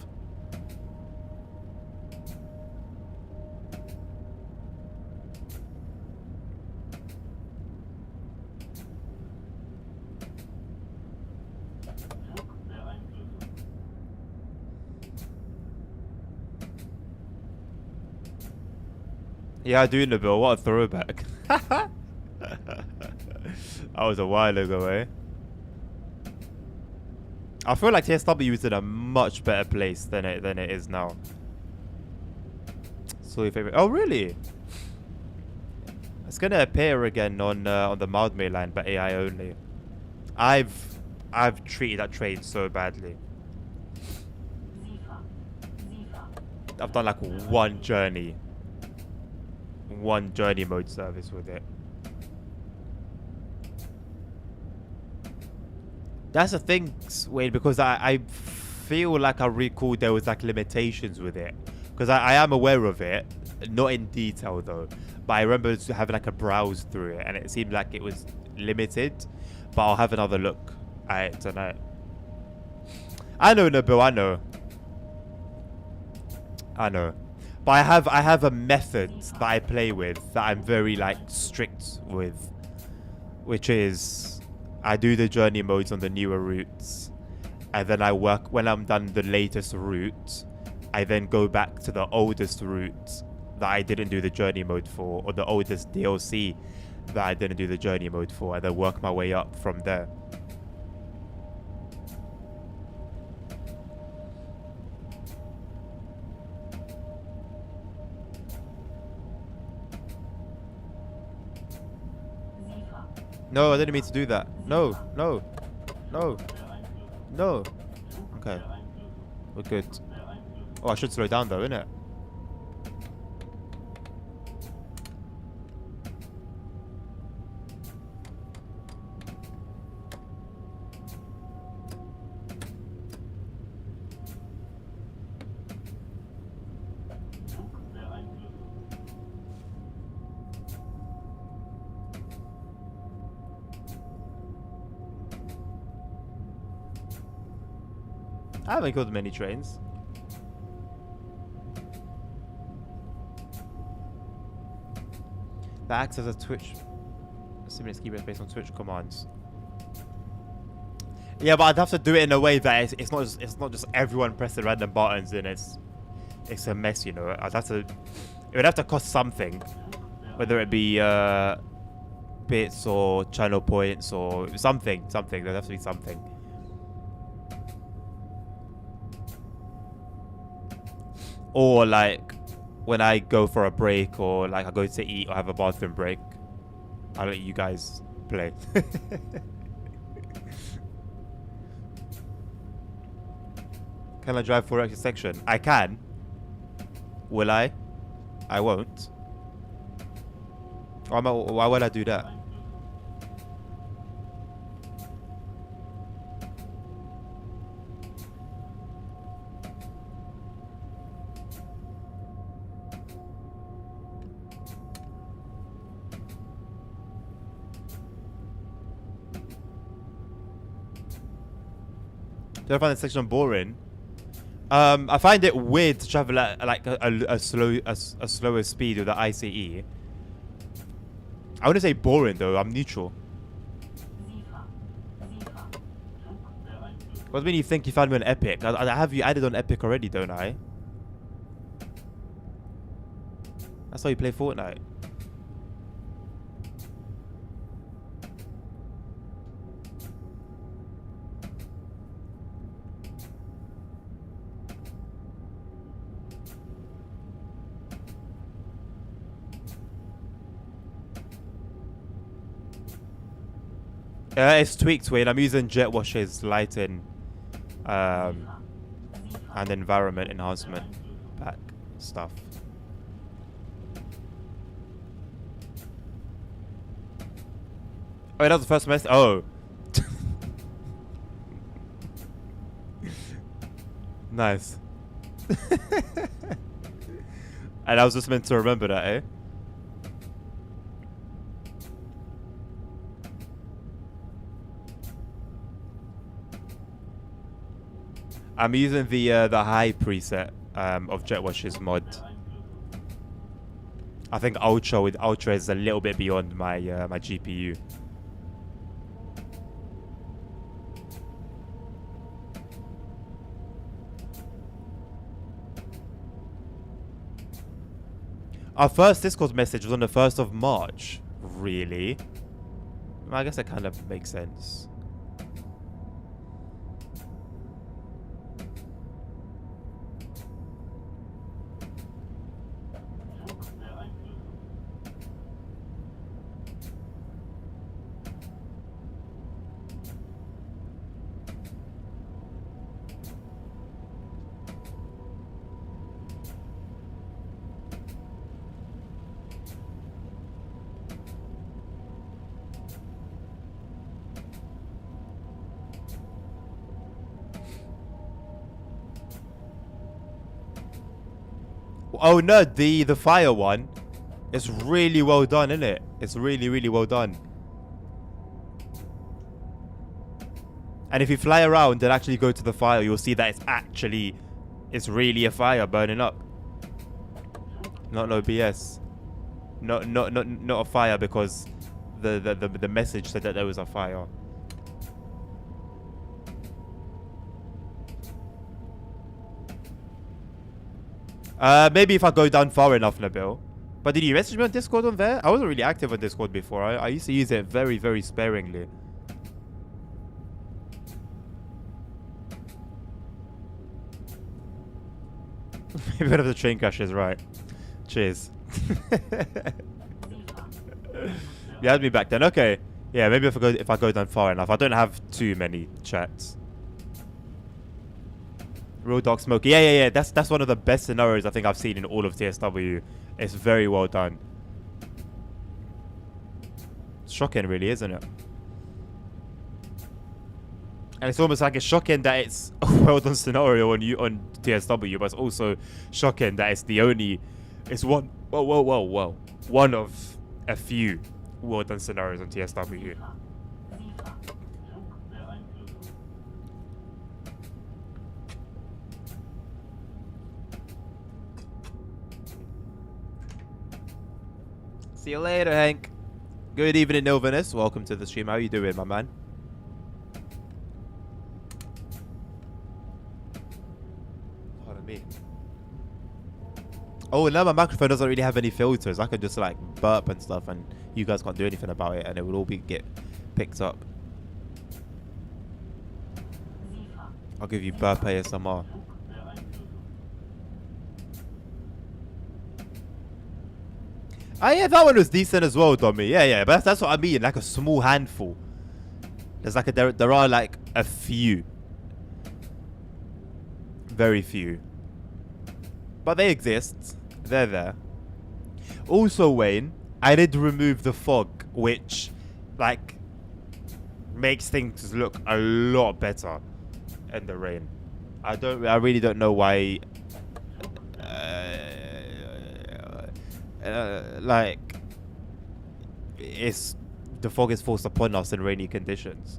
[SPEAKER 1] Yeah, I do, Nabil. What a throwback. That was a while ago, eh? I feel like TSW is in a much better place than it is now. So your favorite? Oh, really? It's gonna appear again on the mild mail line, but AI only. I've treated that train so badly. I've done like one journey mode service with it. That's the thing, Wade, because I feel like I recall there was like limitations with it. Because I am aware of it, not in detail though. But I remember having like a browse through it and it seemed like it was limited. But I'll have another look at it tonight. I know, Nabil, I know. But I have a method that I play with that I'm very like strict with. Which is I do the journey modes on the newer routes, and then I work when I'm done the latest route. I then go back to the oldest route that I didn't do the journey mode for, or the oldest DLC that I didn't do the journey mode for, and then work my way up from there. No, I didn't mean to do that. No. Okay. We're good. Oh, I should slow down though, innit? I haven't killed many trains. That acts as a Twitch. Assuming it's keyboard based on Twitch commands. Yeah, but I'd have to do it in a way that it's not just everyone pressing random buttons and it's a mess, you know. I'd have to. It would have to cost something, whether it be bits or channel points or something. There'd have to be something. Or like when I go for a break or like I go to eat or have a bathroom break, I'll let you guys play. Can I drive for extra section? I can. Will I? I won't. Why would I do that? Do I find this section boring? I find it weird to travel at like a slower speed with the ICE. I wouldn't say boring though. I'm neutral. What do you mean you think you found me on Epic? I have you added on Epic already, don't I? That's how you play Fortnite. It's tweaked, Wayne. I'm using Jet Wash's lighting and environment enhancement pack stuff. Oh, that was the first message. Oh. Nice. And I was just meant to remember that, eh? I'm using the high preset of Jetwash's mod. I think Ultra is a little bit beyond my my GPU. Our first Discord message was on the 1st of March. Really? I guess that kind of makes sense. Oh no, the fire one. It's really well done, isn't it? It's really, really well done. And if you fly around and actually go to the fire, you'll see that it's really a fire burning up. Not no BS. Not a fire because the message said that there was a fire. Maybe if I go down far enough, Nabil. But did you message me on Discord on there? I wasn't really active on Discord before. I used to use it very, very sparingly. Maybe one of the train crashes, right? Cheers. You had me back then. Okay. Yeah, maybe if I go down far enough. I don't have too many chats. Real Dark Smoke. Yeah. That's one of the best scenarios I think I've seen in all of TSW. It's very well done. It's shocking, really, isn't it? And it's almost like it's shocking that it's a well done scenario on TSW, but it's also shocking that it's one of a few well done scenarios on TSW. See you later, Hank. Good evening, Nilvanus. Welcome to the stream. How you doing, my man? Pardon me. Oh, now my microphone doesn't really have any filters. I could just like burp and stuff, and you guys can't do anything about it, and it will all get picked up. I'll give you burp ASMR. Oh yeah, that one was decent as well, Dommy. Yeah, but that's what I mean, like a small handful. There's like there are like a few. Very few. But they exist. They're there. Also, Wayne, I did remove the fog, which, like, makes things look a lot better in the rain. I really don't know why. Like, it's the fog is forced upon us in rainy conditions.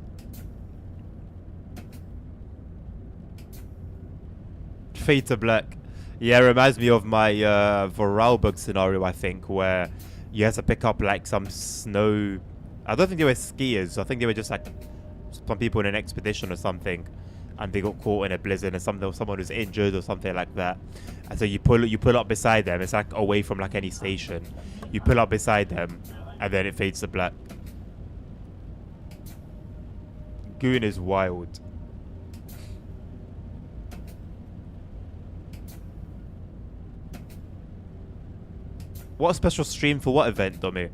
[SPEAKER 1] Fade to black. Yeah, it reminds me of my Vorarlberg scenario, I think, where you had to pick up like some snow. I don't think they were skiers. I think they were just like some people in an expedition or something, and they got caught in a blizzard, and someone was injured or something like that. And so you pull up beside them. It's like away from like any station. You pull up beside them, and then it fades to black. Goon is wild. What special stream for what event, dummy?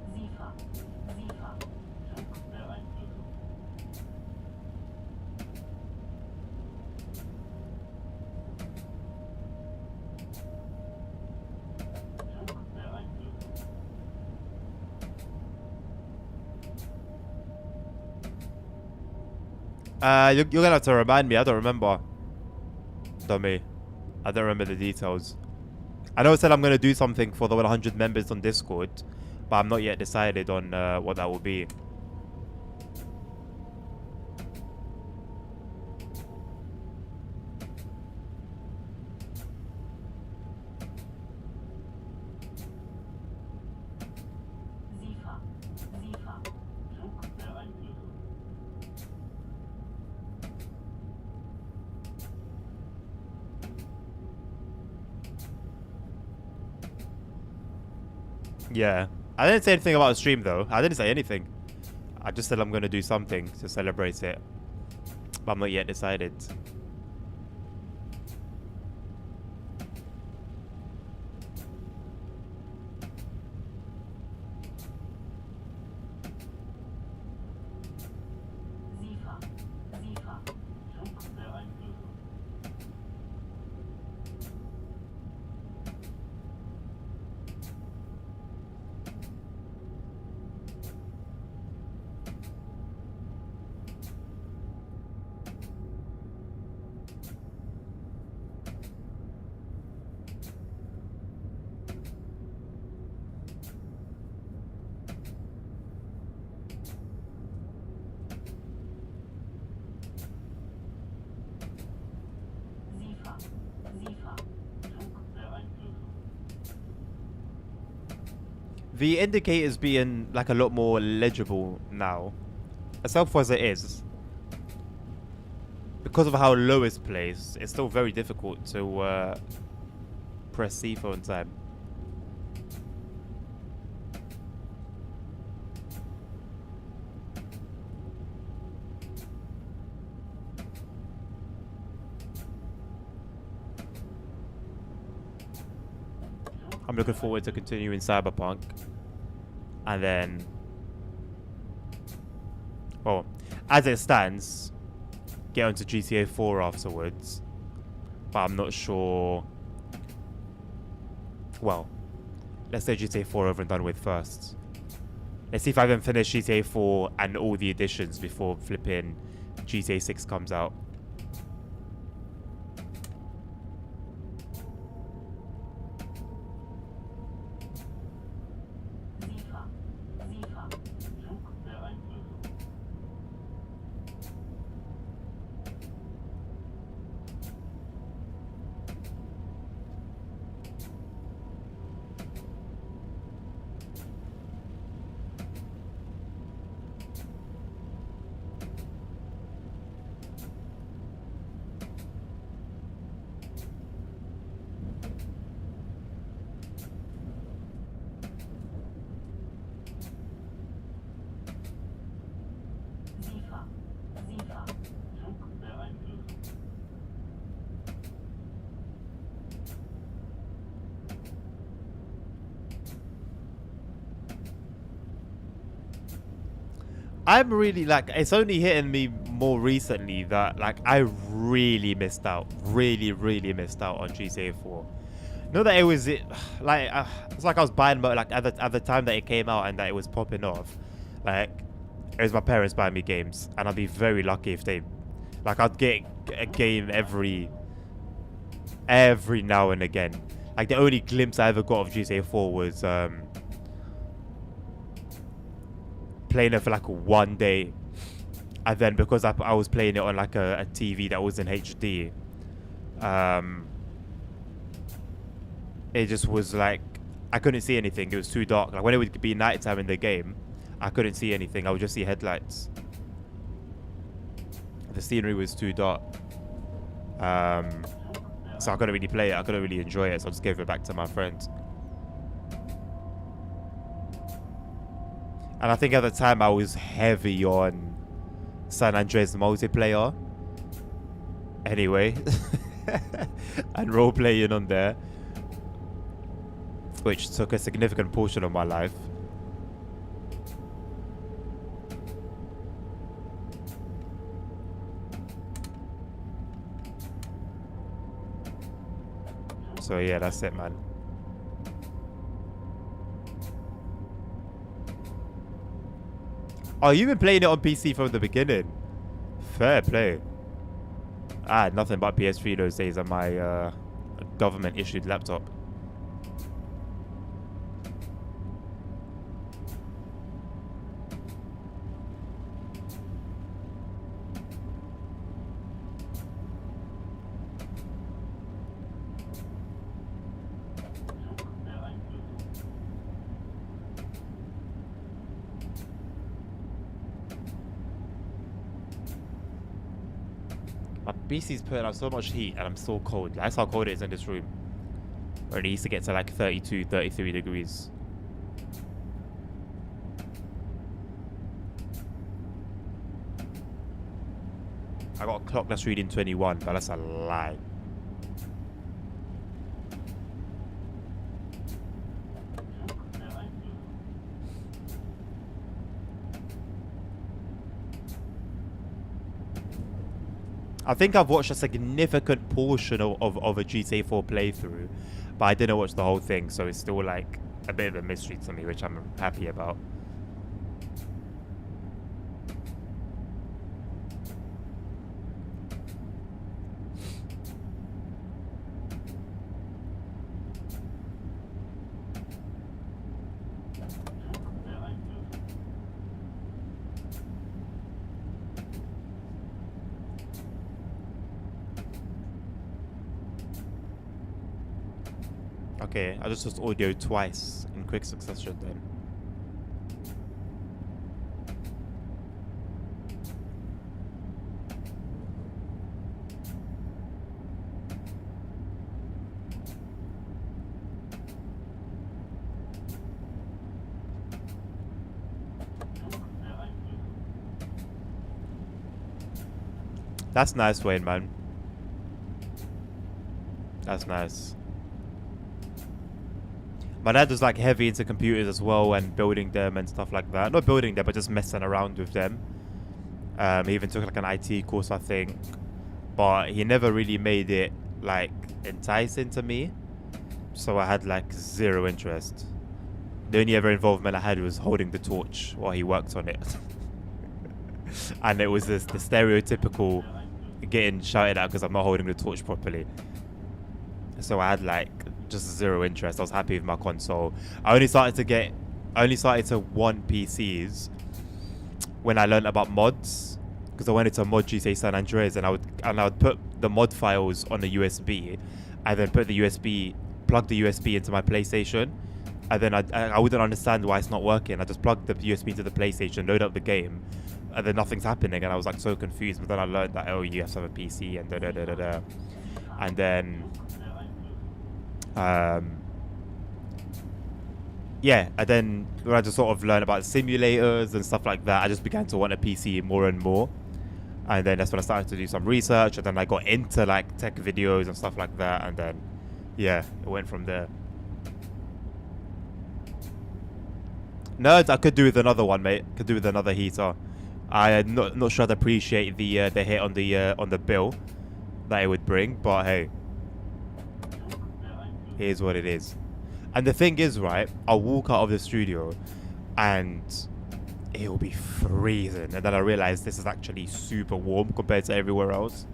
[SPEAKER 2] Flugbeeinflussung.
[SPEAKER 3] SIFA. SIFA.
[SPEAKER 2] Flugbeeinflussung. Flugbeeinflussung.
[SPEAKER 1] You're gonna have to remind me. I don't remember. Dummy. I don't remember the details. I know I said I'm gonna do something for the 100 members on Discord, but I'm not yet decided on what that will be.
[SPEAKER 3] SIFA. SIFA.
[SPEAKER 2] Flugbeeinflussung.
[SPEAKER 1] Yeah. I didn't say anything about the stream though. I didn't say anything. I just said I'm gonna do something to celebrate it, but I'm not yet decided.
[SPEAKER 3] SIFA. SIFA.
[SPEAKER 2] Flugbeeinflussung.
[SPEAKER 3] SIFA. SIFA.
[SPEAKER 2] Flugbeeinflussung.
[SPEAKER 1] The indicator's being like a lot more legible now, as helpful as it is. Because of how low it's placed, it's still very difficult to press C4 in time. I'm looking forward to continuing Cyberpunk. And then... well, as it stands, get onto GTA 4 afterwards. But I'm not sure... well, let's say GTA 4 over and done with first. Let's see if I can finish GTA 4 and all the additions before flipping GTA 6 comes out.
[SPEAKER 3] SIFA. SIFA.
[SPEAKER 2] Flugbeeinflussung.
[SPEAKER 1] I'm really like, it's only hitting me more recently that like I really missed out, really missed out on GTA 4. Know that it was like it's like I was buying like at the time that it came out and that it was popping off. Like it was my parents buying me games, and I'd be very lucky if they, like, I'd get a game every now and again. Like the only glimpse I ever got of GTA 4 was playing it for like one day, and then because I was playing it on like a TV that was in HD, it just was like I couldn't see anything. It was too dark. Like when it would be nighttime in the game, I couldn't see anything. I would just see headlights. The scenery was too dark, so I couldn't really play it. I couldn't really enjoy it, so I just gave it back to my friends. And I think at the time I was heavy on San Andreas multiplayer anyway, and role playing on there, which took a significant portion of my life. So yeah, that's it, man. Oh, you've been playing it on PC from the beginning. Fair play. I had nothing but PS3 those days on my government-issued laptop. My PC's putting out so much heat and I'm so cold. That's how cold it is in this room. Where it used to get to like 32, 33 degrees. I got a clock that's reading 21, but that's a lie. I think I've watched a significant portion of a GTA 4 playthrough, but I didn't watch the whole thing, so it's still like a bit of a mystery to me, which I'm happy about. Okay, I just lost audio twice in quick succession then. That's nice, Wayne, man. That's nice. My dad was like heavy into computers as well and building them and stuff like that. Not building them, but just messing around with them. He even took like an IT course, I think. But he never really made it like enticing to me. So I had like zero interest. The only ever involvement I had was holding the torch while he worked on it. And it was the stereotypical getting shouted at because I'm not holding the torch properly. So I had like just zero interest. I was happy with my console. I only started to want PCs when I learned about mods, because I wanted to mod GTA San Andreas, and I would put the mod files on the USB, and then plug the USB into my PlayStation, and then I wouldn't understand why it's not working. I just plugged the USB into the PlayStation, load up the game, and then nothing's happening, and I was like so confused. But then I learned that, oh, you have to have a PC and da. And then yeah, and then when I just sort of learned about simulators and stuff like that, I just began to want a PC more and more. And then that's when I started to do some research, and then I got into like tech videos and stuff like that, and then yeah, it went from there. Nerds, I could do with another one, mate. Could do with another heater. I'm not sure I'd appreciate the hit on the bill that it would bring, but hey, here's what it is. And the thing is, right, I'll walk out of the studio and it'll be freezing, and then I realize this is actually super warm compared to everywhere else.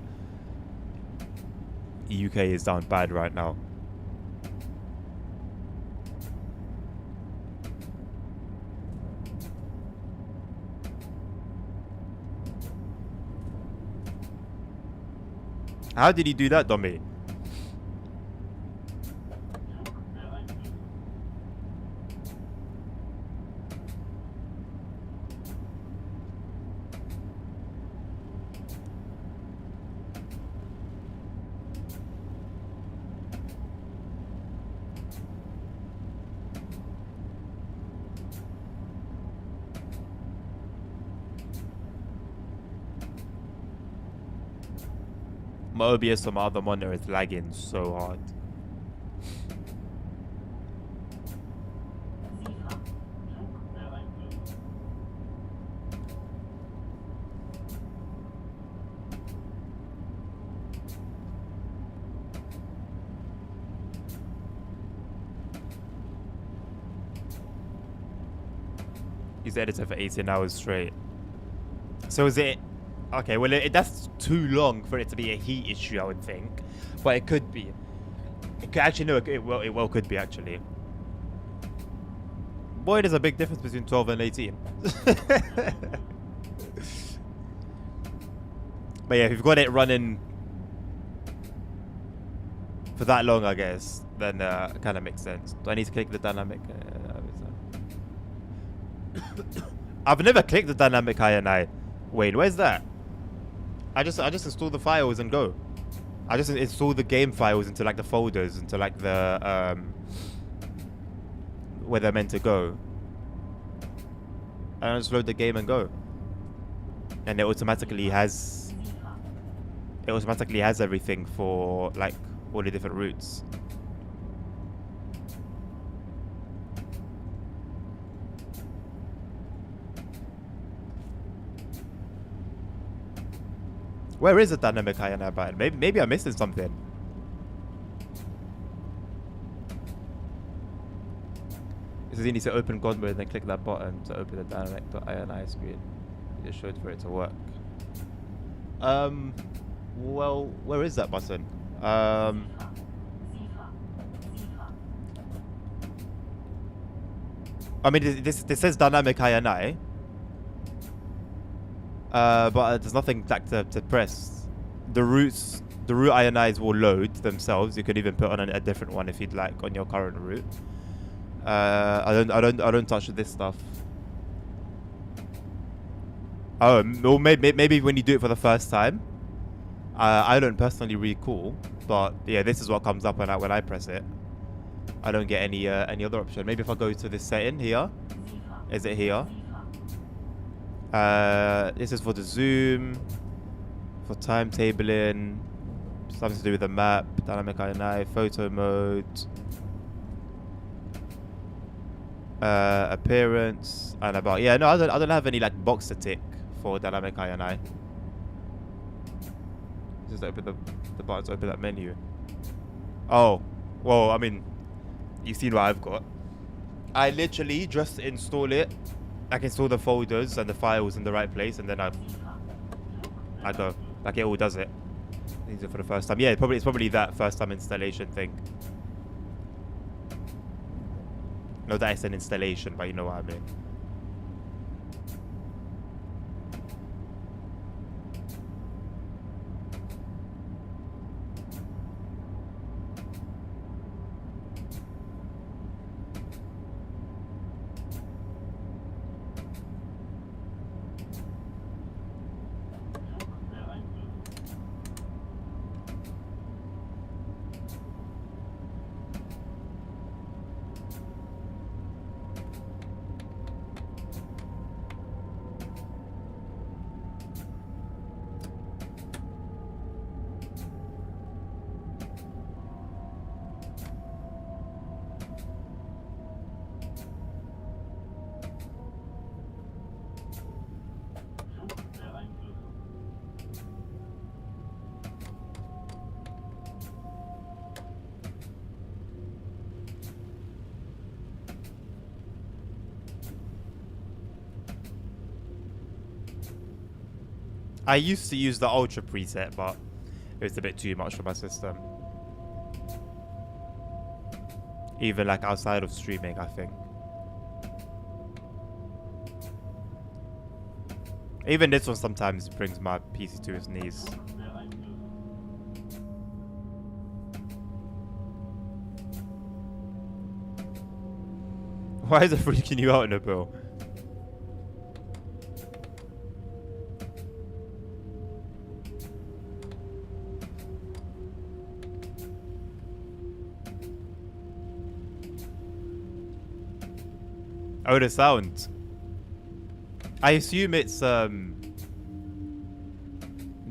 [SPEAKER 1] UK is down bad right now. How did he do that, Dommy? My OBS on my other monitor is lagging so hard.
[SPEAKER 3] SIFA.
[SPEAKER 1] He's edited for 18 hours straight. So is it... Okay, well, that's too long for it to be a heat issue, I would think. But it could be. It could actually, no, it well could be, actually. Boy, there's a big difference between 12 and 18. But yeah, if you've got it running for that long, I guess, then it kind of makes sense. Do I need to click the dynamic? I've never clicked the dynamic INI. Wait, where's that? I just install the files and go. I just install the game files into like the folders, into like the where they're meant to go. And I just load the game and go. And it automatically has everything for like all the different routes. Where is the dynamic INI button? Maybe I'm missing something. It says you need to open God mode and then click that button to open the dynamic.ini screen. It just showed for it to work. Well, where is that button? I mean, this says dynamic INI. But there's nothing like to press. The route INIs will load themselves. You could even put on a different one if you'd like on your current route. I don't touch this stuff. Oh, well, maybe when you do it for the first time. I don't personally recall, but yeah, this is what comes up when I press it. I don't get any other option. Maybe if I go to this setting here, is it here? This is for the zoom, for timetabling, something to do with the map, dynamic INI, photo mode, appearance, and about. Yeah, no, I don't have any like box to tick for dynamic INI. Just open the button to open that menu. Oh, well, I mean, you've seen what I've got. I literally just install it. I can install the folders and the files in the right place, and then I go. Like, it all does it. These are for the first time. Yeah, it's probably that first time installation thing. No, that is an installation, but you know what I mean. I used to use the Ultra preset, but it was a bit too much for my system. Even like outside of streaming, I think. Even this one sometimes brings my PC to its knees.
[SPEAKER 2] Software einlösen.
[SPEAKER 1] Why is it freaking you out, Nabil? Oh, the sound. I assume it's the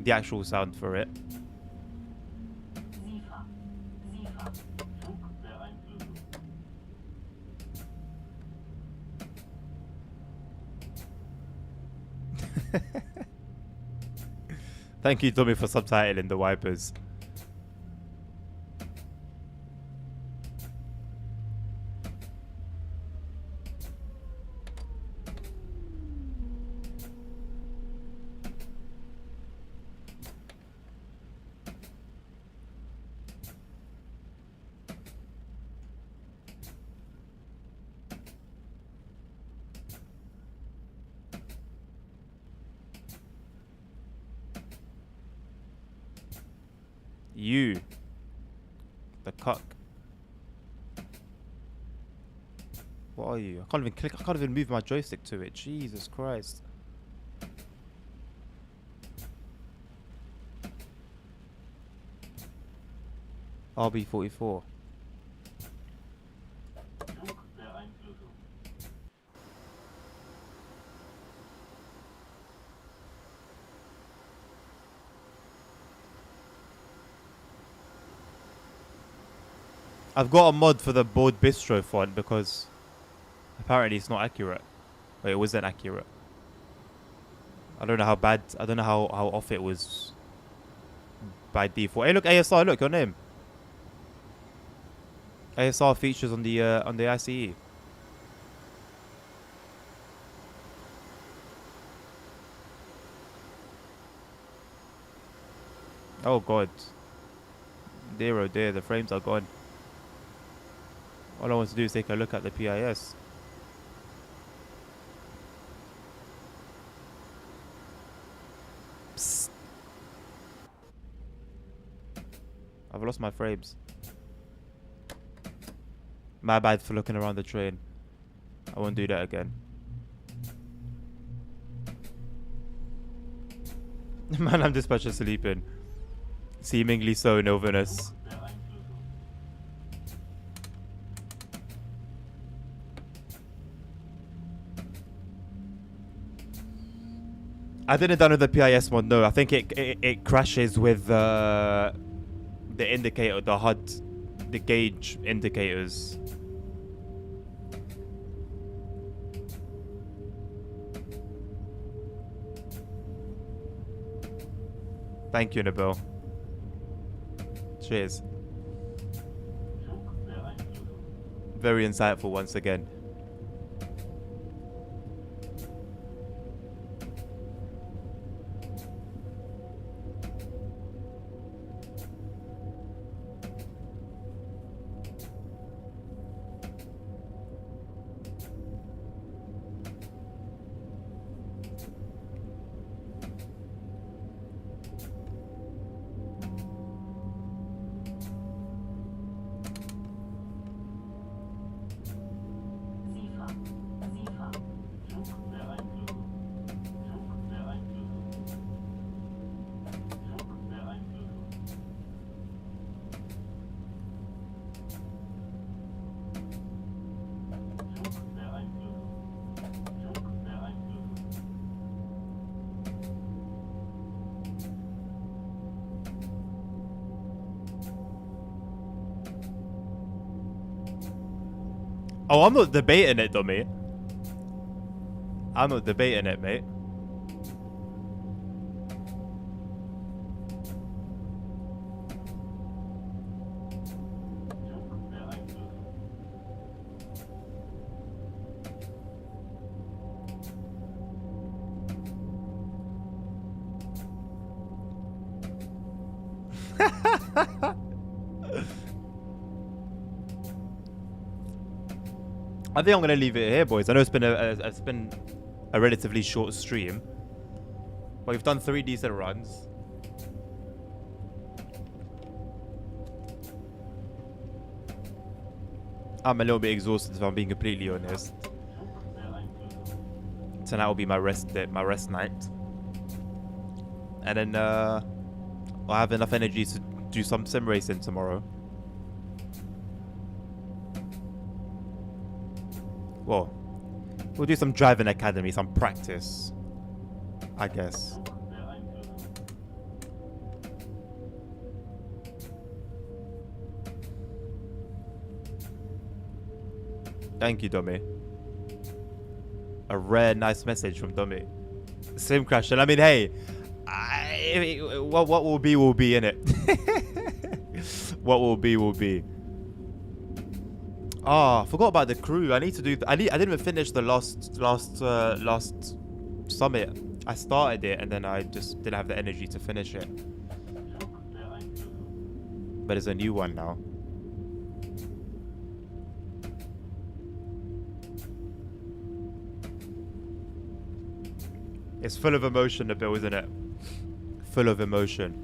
[SPEAKER 1] actual sound for it.
[SPEAKER 3] SIFA. SIFA.
[SPEAKER 2] Software einlösen.
[SPEAKER 1] Thank you, Tommy, for subtitling the wipers. You. The cuck. What are you? I can't even click. I can't even move my joystick to it. Jesus Christ. RB44.
[SPEAKER 2] Software einlösen.
[SPEAKER 1] I've got a mod for the board bistro font because apparently it's not accurate. Wait, it wasn't accurate. I don't know how bad. I don't know how off it was by default. Hey, look, ASR. Look, your name. ASR features on the ICE. Oh god. Dear oh dear, the frames are gone. All I want to do is take a look at the PIS. Psst. I've lost my frames. My bad for looking around the train. I won't do that again. Man, I'm dispatcher sleeping. Seemingly so, Novinus.
[SPEAKER 2] Software einlösen.
[SPEAKER 1] I didn't download the PIS mod, no. I think it crashes with the indicator, the HUD, the gauge indicators. Thank you, Nabil. Cheers.
[SPEAKER 2] Software einlösen.
[SPEAKER 1] Very insightful once again.
[SPEAKER 3] SIFA. SIFA.
[SPEAKER 2] Software einlösen. Software einlösen. Software einlösen. Software einlösen. Software einlösen.
[SPEAKER 1] Oh, I'm not debating it, dummy. I'm not debating it, mate.
[SPEAKER 2] Software einlösen.
[SPEAKER 1] I think I'm gonna leave it here, boys. I know it's been a relatively short stream, but we've done 3 decent runs. I'm a little bit exhausted if I'm being completely honest. Tonight will be my rest night, and then I'll have enough energy to do some sim racing tomorrow. Well, we'll do some driving academy, some practice, I guess. Thank you, Domi. A rare, nice message from Domi. Sim crash, and I mean, hey, what will be, innit? What will be, will be. Oh, I forgot about the crew. I need to do. I didn't even finish the last summit. I started it and then I just didn't have the energy to finish it. But there's a new one now. It's full of emotion, the bill, isn't it? Full of emotion.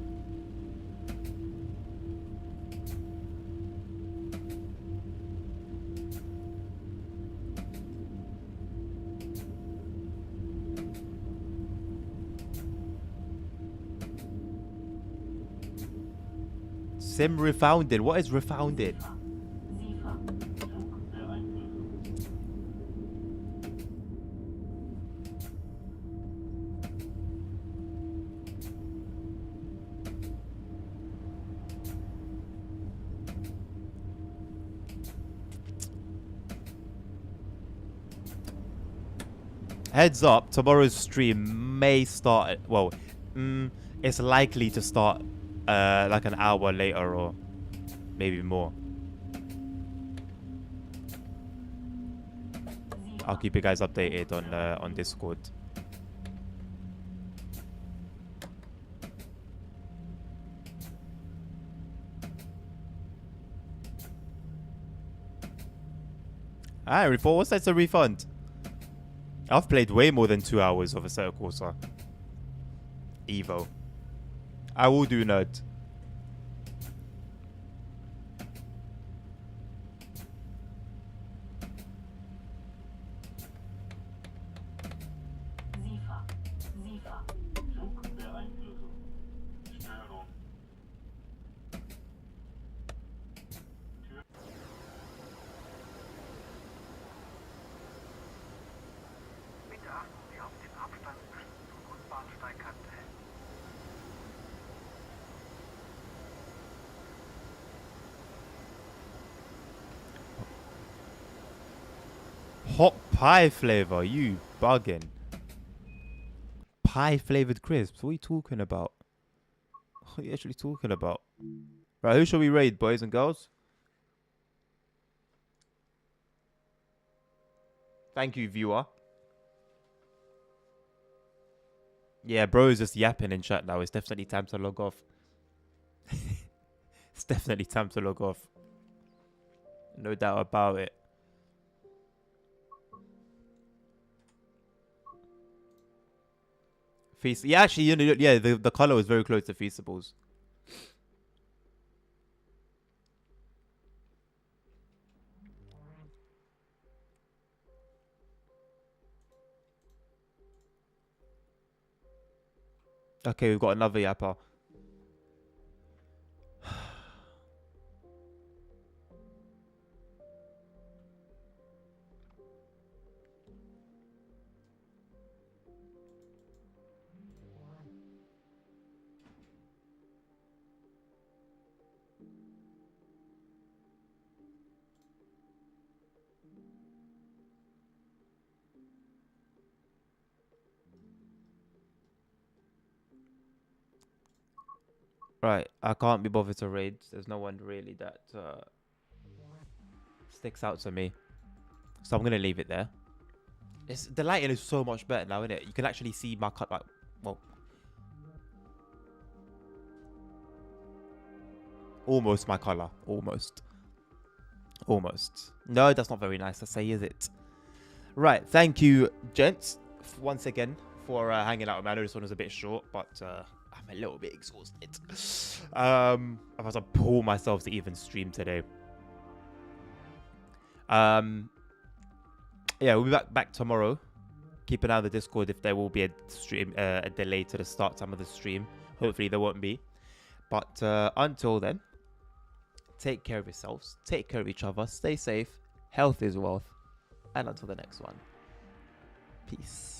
[SPEAKER 1] Sim refounded. What is refounded? Heads up, tomorrow's stream may start at, well, it's likely to start like an hour later or maybe more. I'll keep you guys updated on Discord. Alright, what's that? A refund? I've played way more than 2 hours of Assetto Corsa Evo. I will do nerd. Hot pie flavor, you bugging. Pie flavored crisps, what are you talking about? What are you actually talking about? Right, who shall we raid, boys and girls? Thank you, viewer. Yeah, bro is just yapping in chat now. It's definitely time to log off. It's definitely time to log off. No doubt about it. Feast. Yeah, actually, you know, yeah, the color was very close to Feastables. Okay, we've got another yapper. Right, I can't be bothered to raid. There's no one really that sticks out to me. So I'm going to leave it there. The lighting is so much better now, isn't it? You can actually see my cut. Like, well, Almost my color. Almost. Almost. No, that's not very nice to say, is it? Right. Thank you, gents, once again for hanging out with me. I know this one was a bit short, but I'm a little bit exhausted. I've had to pull myself to even stream today. Yeah, we'll be back tomorrow. Keep an eye on the Discord if there will be a stream, a delay to the start time of the stream. Hopefully there won't be. But until then, take care of yourselves, take care of each other, stay safe, health is wealth, and until the next one, peace.